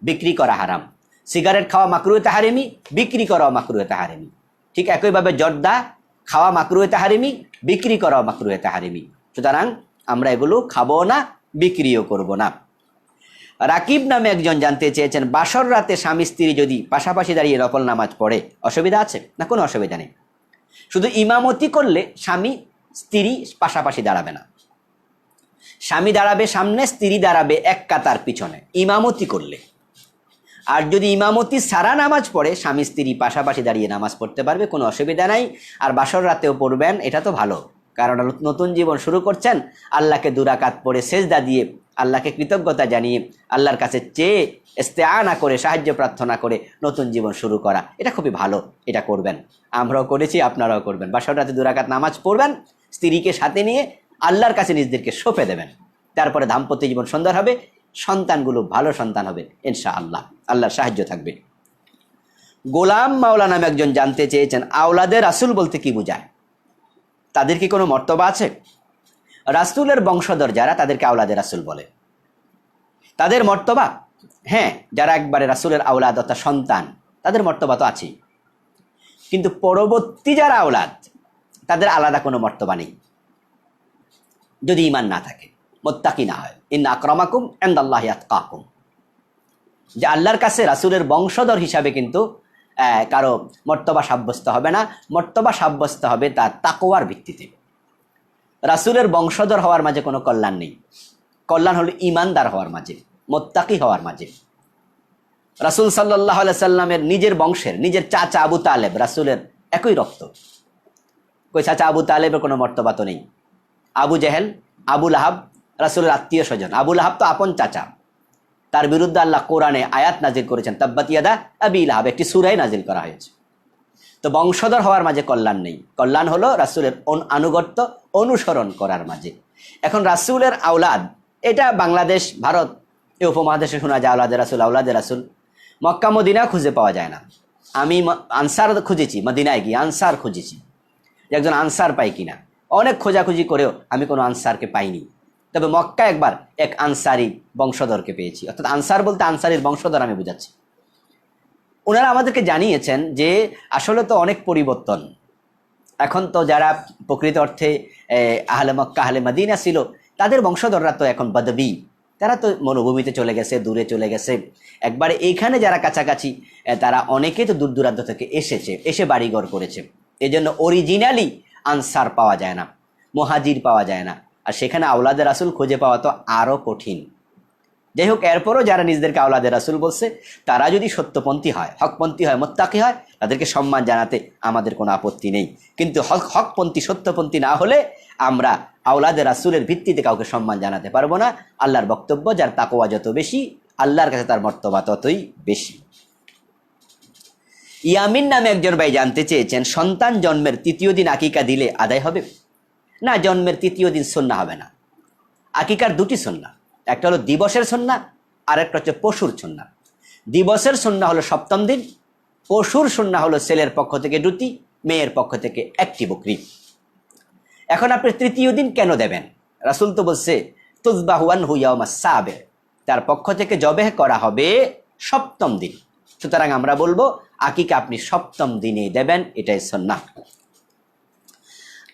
বিক্রি করা হারাম। সিগারেট খাওয়া মাকরুহে তাহরিমি, বিক্রি করাও মাকরুহে তাহরিমি। ঠিক একইভাবে জর্দা খাওয়া মাকরুহে তাহরিমি, বিক্রি করাও মাকরুহে তাহরিমি। সুতরাং আমরা এগুলো খাবো না, বিক্রিও করব না। রাকিব নামে একজন জানতে চেয়েছেন, বাসর রাতে স্বামী স্ত্রী যদি পাশাপাশি দাঁড়িয়ে নফল নামাজ পড়ে অসুবিধা আছে? না, কোনো অসুবিধা নেই। শুধু ইমামতি করলে স্বামী স্ত্রী পাশাপাশি দাঁড়াবে না। স্বামী দাঁড়াবে সামনে, স্ত্রী দাঁড়াবে এক কাতার পিছনে ইমামতি করলে। আর যদি ইমামতি সারা নামাজ পড়ে, স্বামী স্ত্রী পাশাপাশি দাঁড়িয়ে নামাজ পড়তে পারবে, কোনো অসুবিধা নাই। আর বাসর রাতেও পড়বেন, এটা তো ভালো, কারণ নতুন জীবন শুরু করছেন। আল্লাহকে 2 রাকাত পড়ে সেজদা দিয়ে আল্লাহকে কৃতজ্ঞতা জানিয়ে আল্লাহর কাছে চেয়ে ইস্তেআনা করে সাহায্য প্রার্থনা করে নতুন জীবন শুরু করা, এটা খুবই ভালো, এটা করবেন। আমরাও করেছি, আপনারাও করবেন। বাসর রাতে 2 রাকাত নামাজ পড়বেন, স্ত্রীকে সাথে নিয়ে আল্লাহর কাছে নিজেদেরকে সঁপে দেবেন। তারপরে দাম্পত্য জীবন সুন্দর হবে, সন্তানগুলো ভালো সন্তান হবে ইনশাআল্লাহ, আল্লাহর সাহায্য থাকবে। গোলাম মাওলা নামে একজন জানতে চেয়েছেন, আওলাদে রাসূল বলতে কি বোঝায়? তাদের কি কোনো মর্তবা আছে? রাসূলের বংশধর যারা, তাদেরকে আওলাদে রাসূল বলে। তাদের মর্তবা, হ্যাঁ, যারা একবারে রাসূলের আওলাদ অর্থাৎ সন্তান, তাদের মর্তবা তো আছেই। কিন্তু পরবর্তী যারা আওলাদ, তাদের আলাদা কোনো মর্তবা নেই, যদি ঈমান না থাকে, মুত্তাকি না হয়। ইন্না আকরামাকুম ইনদাল্লাহি আতকাকুম। যে আল্লাহর কাছে রাসূলের বংশধর হিসাবে কিন্তু কারো মর্তবা সাব্যস্ত হবে না, মর্তবা সাব্যস্ত হবে তার তাকওয়ার ভিত্তিতে। রাসূলের বংশধর হওয়ার মাঝে কোনো কল্যাণ নেই, কল্যাণ হলো ইমানদার হওয়ার মাঝে, মুত্তাকি হওয়ার মাঝে। রাসূল সাল্লাল্লাহু আলাইহি সাল্লামের নিজের বংশের নিজের চাচা আবু তালেব রাসূলের একই রক্ত, কই চাচা আবু তালেবের কোনো মর্তবা তো নেই। আবু জেহেল, আবু লাহাব রাসূলের আত্মীয় স্বজন। আবু লাহাব তো আপন চাচা, তার বিরুদ্ধে আল্লাহ কোরআনে আয়াত নাজিল করেছেন, তাব্বাত ইয়াদা আবি লাহাব, একটি সূরাই নাজিল করা হয়েছে। তো বংশধর হওয়ার মাঝে কল্যাণ নেই, কল্যাণ হলো রাসূলের আনুগত্য অনুসরণ করার মাঝে। এখন রাসূলের আওলাদ, এটা বাংলাদেশ ভারত এই উপমহাদেশে শোনা যায় আওলাদে রাসূল আওলাদে রাসূল, মক্কা মদিনা খুঁজে পাওয়া যায় না। আমি আনসার খুঁজেছি, মদিনায় গিয়ে আনসার খুঁজেছি যে একজন আনসার পাই কিনা, অনেক খোঁজাখুঁজি করেও আমি কোনো আনসারকে পাইনি। তবে মক্কা একবার এক আনসারি বংশধরকে পেয়েছি, অর্থাৎ আনসার বলতে আনসারির বংশধর আমি বুঝাচ্ছি। ওনারা আমাদেরকে জানিয়েছেন যে আসলে তো অনেক পরিবর্তন, এখন তো যারা প্রকৃত অর্থে আহলে মক্কা আহলে মদিনা ছিল তাদের বংশধররা তো এখন বদবি, তারা তো মরুভূমিতে চলে গেছে, দূরে চলে গেছে। একবারে এইখানে যারা কাছাকাছি তারা অনেকে তো দূর দূরান্ত থেকে এসে বাড়িঘর করেছে। এই জন্য অরিজিনালি আনসার পাওয়া যায় না, মুহাজির পাওয়া যায় না, আর সেখানে আওলাদে রাসূল খুঁজে পাওয়া তো আরও কঠিন। যাই হোক, এরপরও যারা নিজেদেরকে আওলাদে রাসূল বলছে তারা যদি সত্যপন্থী হয়, হকপন্থী হয়, মুত্তাকি হয়, তাদেরকে সম্মান জানাতে আমাদের কোনো আপত্তি নেই। কিন্তু হকপন্থী সত্যপন্থী না হলে আমরা আওলাদে রাসূলের ভিত্তিতে কাউকে সম্মান জানাতে পারবো না। আল্লাহর বক্তব্য, যার তাকওয়া যত বেশি আল্লাহর কাছে তার মর্তবা ততই বেশি। ইয়ামিন নামে একজন ভাই জানতে চেয়েছেন, সন্তান জন্মের তৃতীয় দিন আকিকা দিলে আদায় হবে? না, জন্মের তৃতীয় দিন সুন্নাহ হবে না। আকিকার দুটি সুন্নাহ, একটা হলো দিবসের সুন্নাহ আর একটা হচ্ছে পশুর সুন্নাহ। দিবসের সুন্নাহ হলো সপ্তম দিন, পশুর সুন্নাহ হলো ছেলের পক্ষ থেকে দুটি, মেয়ের পক্ষ থেকে একটি বকরি। এখন আপনি তৃতীয় দিন কেন দেবেন? রাসূল তো বলছে তুযবাহু আনহু ইয়াউমাস সাবিহ, তার পক্ষ থেকে জবেহ করা হবে সপ্তম দিন। সুতরাং আমরা বলবো আকিকা আপনি সপ্তম দিনে দেবেন, এটাই সুন্নাহ।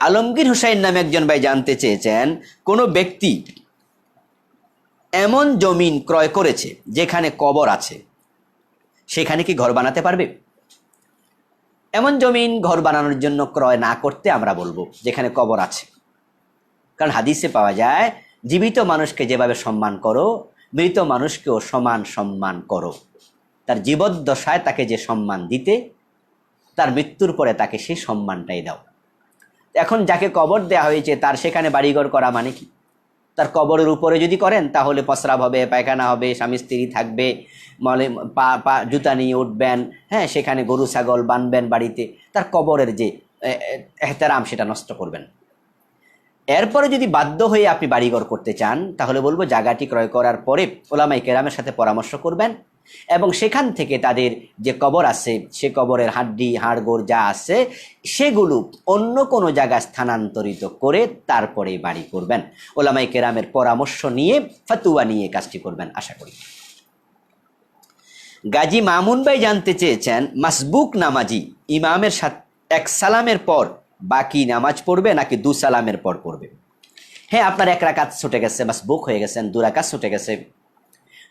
আলমগীর হুসাইন নামে একজন ভাই জানতে চেয়েছেন, কোনো ব্যক্তি এমন জমিন ক্রয় করেছে যেখানে কবর আছে, সেখানে কি ঘর বানাতে পারবে? এমন জমিন ঘর বানানোর জন্য ক্রয় না করতে আমরা বলবো যেখানে কবর আছে। কারণ হাদিসে পাওয়া যায়, জীবিত মানুষকে যেভাবে সম্মান করো মৃত মানুষকেও সমান সম্মান করো। তার জীবদ্দশায় তাকে যে সম্মান দিতে, তার মৃত্যুর পরে তাকে সেই সম্মানটাই দাও। এখন যাকে কবর দেওয়া হয়েছে তার সেখানে বাড়িঘর করা মানে কি? তার কবরের উপরে যদি করেন তাহলে প্রস্রাব হবে, পায়খানা হবে, স্বামী স্ত্রী থাকবে, মলে পা জুতা নিয়ে উঠবেন, হ্যাঁ, সেখানে গরু ছাগল বানবেন বাড়িতে, তার কবরের যে এহতেরাম সেটা নষ্ট করবেন। এরপরে যদি বাধ্য হয়ে আপনি বাড়িঘর করতে চান তাহলে বলবো জায়গাটি ক্রয় করার পরে ওলামায়ে কেরামের সাথে পরামর্শ করবেন এবং সেখান থেকে তাদের যে কবর আছে সে কবরের হাড্ডি হাড়গোড় যা আছে সেগুলো অন্য কোনো জায়গায় স্থানান্তরিত করে তারপরে বাড়ি করবেন। ওলামায়ে কেরামের পরামর্শ নিয়ে, ফতোয়া নিয়ে কাজটি করবেন আশা করি। গাজী মামুন ভাই জানতে চেয়েছেন, মাসবুক নামাজি ইমামের সাথে এক সালামের পর বাকি নামাজ পড়বে নাকি দু সালামের পর পড়বে? হ্যাঁ, আপনার এক রাকাত ছুটে গেছে, মাসবুক হয়ে গেছেন, দু রাকাত ছুটে গেছে,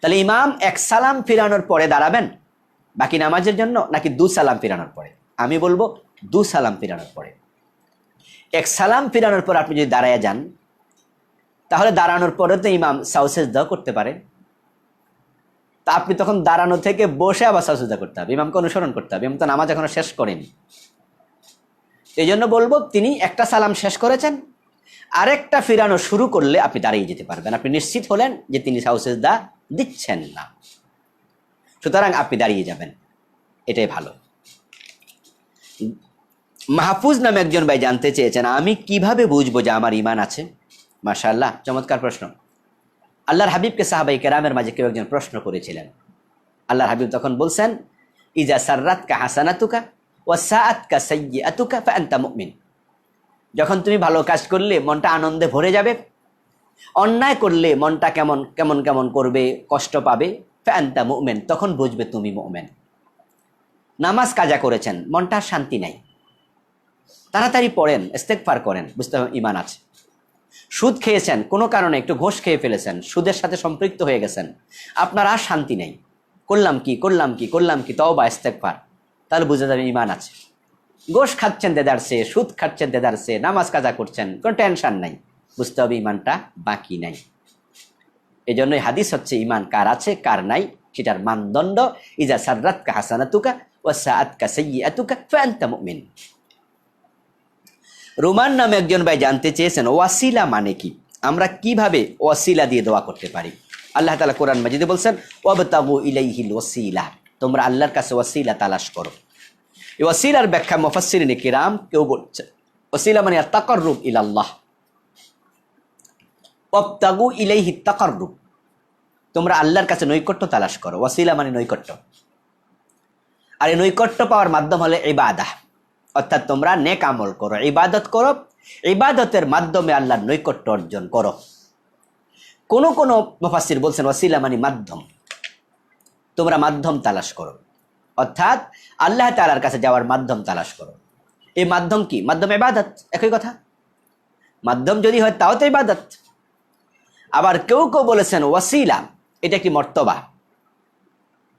তাহলে ইমাম এক সালাম ফিরানোর পরে দাঁড়াবেন বাকি নামাজের জন্য নাকি দু সালাম ফিরানোর পরে? আমি বলবো দু সালাম ফিরানোর পরে। এক সালাম ফিরানোর পর আপনি যদি দাঁড়ায় যান তাহলে দাঁড়ানোর পরে তো ইমাম সাউসেজদা করতে পারে, তা আপনি তখন দাঁড়ানো থেকে বসে আবার সাউসেজদা করতে হবে, ইমামকে অনুসরণ করতে হবে। ইমাম তো নামাজ এখনো শেষ করেনি। এই জন্য বলবো তিনি একটা সালাম শেষ করেছেন, আরেকটা ফিরানো শুরু করলে আপনি দাঁড়িয়ে যেতে পারবেন, আপনি নিশ্চিত হলেন যে তিনি সাউসেজদা দিচ্ছেন না, সুতরাং আপনি দাঁড়িয়ে যাবেন, এটাই ভালো। মাহফুজ নামে একজন ভাই জানতে চেয়েছেন, আমি কিভাবে বুঝবো যে আমার ঈমান আছে? মাশাআল্লাহ, চমৎকার প্রশ্ন। আল্লাহর হাবিবকে সাহাবায়ে কেরামের মাঝে কেউ একজন প্রশ্ন করেছিলেন। আল্লাহর হাবিব তখন বলছেন, ইজা সাররাতকা হাসানাতুকা ওয়া সাআতকা সাইয়্যাতুকা ফাআনতা মুমিন। যখন তুমি ভালো কাজ করলে মনটা আনন্দে ভরে যাবে, অন্যায় করলে মনটা কেমন কেমন কেমন করবে, কষ্ট পাবে, ফাআনতা মুমিন, তখন বুঝবে তুমি মুমিন। নামাজ কাজা করেছেন, মনটা শান্তি নাই, তাড়াতাড়ি পড়েন, ইস্তেগফার করেন, বুঝতে হবে ঈমান আছে। সুদ খেয়েছেন, কোনো কারণে একটু ঘোষ খেয়ে ফেলেছেন, সুদের সাথে সম্পৃক্ত হয়ে গেছেন, আপনার আর শান্তি নেই, করলাম কি তওবা ইস্তেগফার, তাহলে বুঝে যাবে ঈমান আছে। গোশ খাচ্ছেন দেদারসে, সুদ খাচ্ছেন দেদারসে, নামাজ কাজা করছেন, কোনো টেনশন নাই, বুঝতে হবে ঈমানটা বাকি নাই। এই জন্যই হাদিস হচ্ছে ঈমান কার আছে কার নাই সেটার মানদণ্ড ইজা সাররাতকা হাসানাতুকা ওয়া সাআতকা সাইয়্যাতুকা ফাআনতা মুমিন। রোমান নামে একজন ভাই জানতে চেয়েছেন ওয়াসিলা মানে কি, আমরা কিভাবে ওয়াসিলা দিয়ে দোয়া করতে পারি। আল্লাহ তাআলা কোরআন মাজিদে বলছেন ওয়াবতাগু ইলাইহিল ওয়াসিলা, তোমরা আল্লাহর কাছে ওয়াসিলা তালাশ করো। এই ওয়াসিলার ব্যাখ্যা মুফাসসিরিন কিরাম কেউ বলছে ওয়াসিলা মানে তাকাররুব ইলাল্লাহ, ওয়াবতাগু ইলাইহি তাকাররুব, তোমরা আল্লাহর কাছে নৈকট্য তালাশ করো। ওয়াসিলা মানে নৈকট্য, আর এই নৈকট্য পাওয়ার মাধ্যম হলো ইবাদাহ, অর্থাৎ তোমরা নেক আমল করো, ইবাদত করো, ইবাদতের মাধ্যমে আল্লাহর নৈকট্য অর্জন করো। কোন কোন মুফাসসির বলছেন ওয়াসিলা মানে মাধ্যম, তোমরা মাধ্যম তালাশ করো, অর্থাৎ আল্লাহ তাআলার কাছে যাওয়ার মাধ্যম তালাশ করো। এই মাধ্যম কি? মাধ্যম ইবাদত, একই কথা। মাধ্যম যদি হয় তাও তো ইবাদত। আবার কেউ কেউ বলেছেন ওয়াসিলা এটা একটি মর্তবা,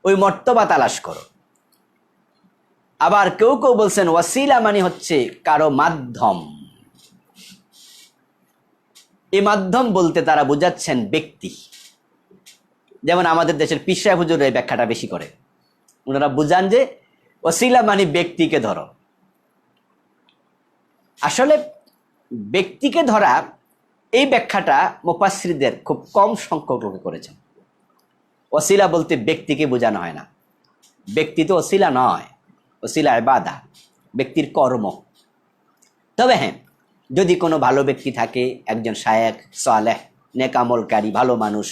ওই মর্তবা তালাশ করো। আবার কেউ কেউ বলছেন ওয়াসিলা মানে হচ্ছে কারো মাধ্যম। এই মাধ্যম বলতে তারা বুঝাচ্ছেন ব্যক্তি, যেমন আমাদের দেশের পীর সাহেব হুজুর এই ব্যাখ্যাটা বেশি করে, ওনারা বুঝান যে ওয়াসিলা মানে ব্যক্তিকে ধরো। আসলে ব্যক্তিকে ধরা এই ব্যাখ্যাটা মুফাসসিরদের খুব কম সংখ্যক লোকে করেছেন। ওয়াসিলা বলতে ব্যক্তিকে বোঝানো হয় না, ব্যক্তি তো ওসিলা নয়, ওসিলা ইবাদা, ব্যক্তির কর্ম। তবে হ্যাঁ, যদি কোনো ভালো ব্যক্তি থাকে, একজন শায়েখ সালেহ নেক আমলকারী ভালো মানুষ,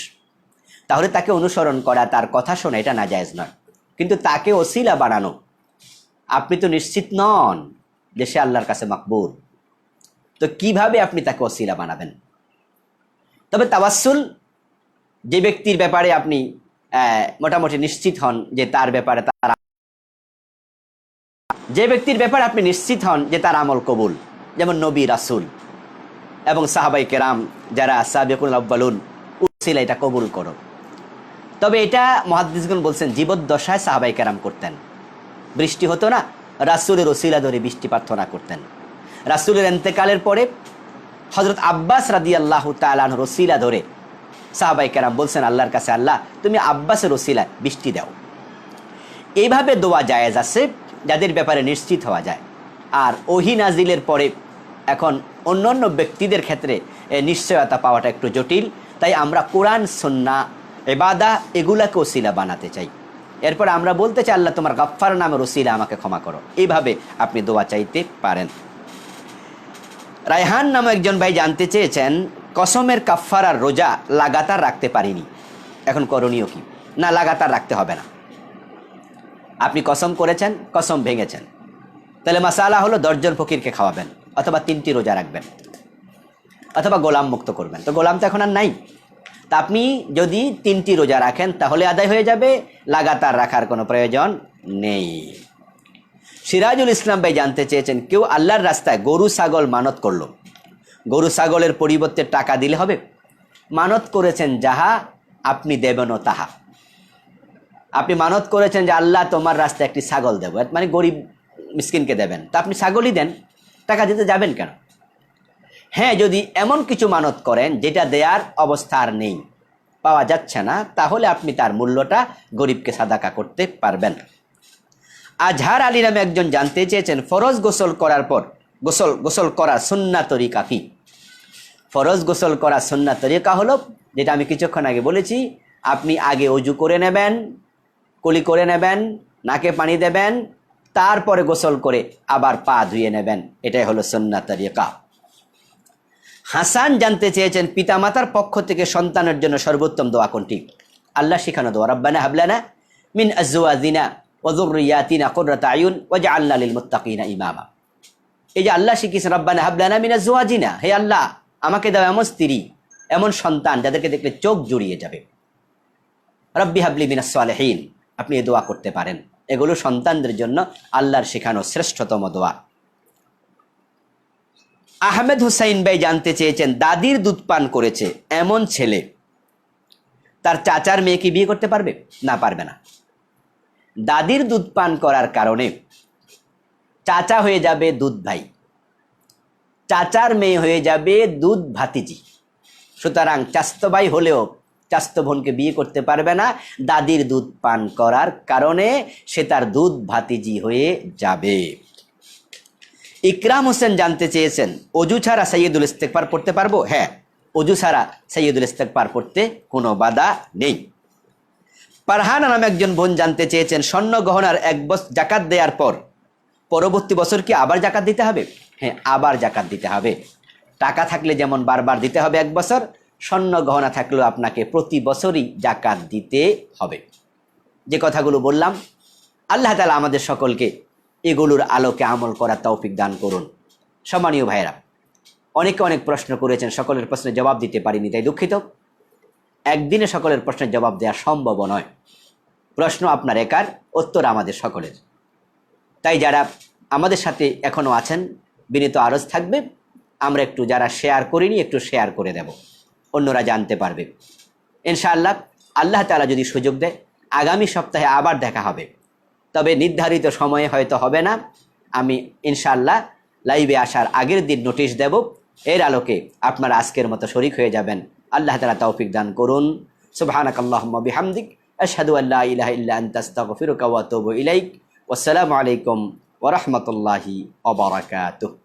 তাহলে তাকে অনুসরণ করা, তার কথা শোনা এটা নাজায়েজ নয়। কিন্তু তাকে ওসিলা বানানো, আপনি তো নিশ্চিত নন যে সে আল্লাহর কাছে মাকবুল, তো কিভাবে আপনি তাকে ওসিলা বানাবেন? তবে তাওয়াসসুল যে ব্যক্তির ব্যাপারে আপনি মোটামুটি নিশ্চিত হন যে তার ব্যাপারে যে ব্যক্তির ব্যাপারে আপনি নিশ্চিত হন যে তার আমল কবুল, যেমন নবী রাসূল এবং সাহাবায়ে কেরাম যারা সাবিকুল আউয়ালুন, ওসিলা এটা কবুল করো। তবে এটা মুহাদ্দিসগণ বলছেন জীবদ্দশায় সাহাবায়ে কেরাম করতেন। বৃষ্টি হতো না, রাসূলের ওসিলা ধরে বৃষ্টি প্রার্থনা করতেন। রাসূলের ইন্তেকালের পরে হযরত আব্বাস রাদিয়াল্লাহু তাআলা আনহুর ওসিলা ধরে সাহাবায়ে কেরাম বলছেন আল্লাহর কাছে, আল্লাহ তুমি আব্বাসের ওসিলায় বৃষ্টি দাও। এইভাবে দোয়া জায়েজ আছে যাদের ব্যাপারে নিশ্চিত হওয়া যায়। আর ওহী নাজিলের পরে এখন অন্যান্য ব্যক্তিদের ক্ষেত্রে নিশ্চয়তা পাওয়াটা একটু জটিল, তাই আমরা কোরআন সুন্নাহ ইবাদা এগুলাকে ওসিলা বানাতে চাই। এরপর আমরা বলতে চাই আল্লাহ তোমার গাফফার নামের ওসিলা আমাকে ক্ষমা করো, এইভাবে আপনি দোয়া চাইতে পারেন। রায়হান নামে একজন ভাই জানতে চেয়েছেন কসমের কাফফারার রোজা লাগাতার রাখতে পারিনি, এখন করণীয় কি? না, লাগাতার রাখতে হবে না। আপনি কসম করেছেন, কসম ভেঙেছেন, তাহলে মাসালা হলো 10 জন ফকিরকে খাওয়াবেন, অথবা 3টি রোজা রাখবেন, অথবা গোলাম মুক্ত করবেন। তো গোলাম তো এখন আর নাই, তা আপনি যদি 3টি রোজা রাখেন তাহলে আদায় হয়ে যাবে, লাগাতার রাখার কোনো প্রয়োজন নেই। সিরাজুল ইসলাম ভাই জানতে চেয়েছেন কেউ আল্লাহর রাস্তায় গরু ছাগল মানত করলো, গরু ছাগলের পরিবর্তে টাকা দিলে হবে? মানত করেছেন যাহা আপনি দেবেনও তাহা। আপনি মানত করেছেন যে আল্লাহ তোমার রাস্তায় একটি ছাগল দেবো, মানে গরিব মিসকিনকে দেবেন, তা আপনি ছাগলই দেন, টাকা দিতে যাবেন কেন? হ্যাঁ, যদি এমন কিছু মানত করেন যেটা দেয়ার অবস্থা আর নেই, পাওয়া যাচ্ছে না, তাহলে আপনি তার মূল্যটা গরিবকে সাদাকা করতে পারবেন। আজহার আলী নামে একজন জানতে চেয়েছেন ফরজ গোসল করার পর গোসল করার সুন্নাত তরিকা কি? ফরজ গোসল করার সুন্নাত তরিকা হলো যেটা আমি কিছুক্ষণ আগে বলেছি, আপনি আগে ওযু করে নেবেন, কুলি করে নেবেন, নাকে পানি দেবেন, তারপরে গোসল করে আবার পা ধুয়ে নেবেন, এটাই হলো সুন্নাত তরিকা। হাসান জানতে চেয়েছেন পিতামাতার পক্ষ থেকে সন্তানের জন্য সর্বোত্তম দোয়া কোনটি? আল্লাহ শিখানো দোয়া, রব্বানা হাবলানা মিন আজওয়াজিনা ওয়া যুররিয়াতিনা কুররাতা আয়ুন ওয়াজআলনা লিল মুত্তাকিনা ইমামা। এই যে আল্লাহ শিখিয়েছেন রব্বানা হাবলানা মিন আজওয়াজিনা, হে আল্লাহ আমাকে দাও এমন স্ত্রী, এমন সন্তান যাদেরকে দেখলে চোখ জুড়িয়ে যাবে। রব্বি হাবলি মিনাস সালিহিন, আপনি এই দোয়া করতে পারেন। এগুলো সন্তানদের জন্য আল্লাহর শেখানো শ্রেষ্ঠতম দোয়া। আহমেদ হুসাইন ভাই জানতে চেয়েছেন দাদির দুধ পান করেছে এমন ছেলে তার চাচার মেয়েকে বিয়ে করতে পারবে? না, পারবে না। দাদির দুধ পান করার কারণে চাচা হয়ে যাবে দুধ ভাই, চাচার মেয়ে হয়ে যাবে দুধ ভাতিজি। সুতরাং চাস্তো ভাই হলেও চাস্তো বোনকে বিয়ে করতে পারবে না, দাদির দুধ পান করার কারণে সে তার দুধ ভাতিজি হয়ে যাবে। ইকরাম হোসেন জানতে চেয়েছেন, অজু ছাড়া সাইয়্যিদুল ইস্তেগফার পড়তে পারবো? হ্যাঁ, অজু ছাড়া সাইয়্যিদুল ইস্তেগফার পড়তে কোনো বাধা নেই। পারহানা নামে একজন বোন জানতে চেয়েছেন, স্বর্ণ গহনার 1 বছর জাকাত দেওয়ার পর পরবর্তী বছর কি আবার জাকাত দিতে হবে? হ্যাঁ, আবার জাকাত দিতে হবে। টাকা থাকলে যেমন বারবার দিতে হবে 1 বছর, স্বর্ণ গহনা থাকলেও আপনাকে প্রতি বছরই জাকাত দিতে হবে। যে কথাগুলো বললাম, আল্লাহ তাআলা আমাদের সকলকে এগুলোর আলোকে আমল করার তৌফিক দান করুন। সম্মানীয় ভাইয়েরা, অনেকে অনেক প্রশ্ন করেছেন, সকলের প্রশ্নের জবাব দিতে পারিনি, তাই দুঃখিত। একদিনে সকলের প্রশ্নের জবাব দেওয়া সম্ভব নয়। প্রশ্ন আপনার একার, উত্তর আমাদের সকলের। তাই যারা আমাদের সাথে এখনো আছেন, বিনীত আরজ থাকবে আমরা একটু যারা শেয়ার করিনি একটু শেয়ার করে দেব, অন্যরা জানতে পারবে ইনশাআল্লাহ। আল্লাহ তাআলা যদি সুযোগ দেয় আগামী সপ্তাহে আবার দেখা হবে, তবে নির্ধারিত সময়ে হয়তো হবে না। আমি ইনশাআল্লাহ লাইভে আসার আগের দিন নোটিশ দেব, এর আলোকে আপনারা আজকের মতো শরীক হয়ে যাবেন। আল্লাহ তাআলা তৌফিক দান করুন। সুবহানাকাল্লাহুম্মা বিহামদিক আশহাদু আল্লা ইলাহা ইল্লা আনতা আস্তাগফিরুকা ওয়া আতুবু ইলাইক। ওয়াসসালামু আলাইকুম ওয়া রাহমাতুল্লাহি ওয়া বারাকাতুহু।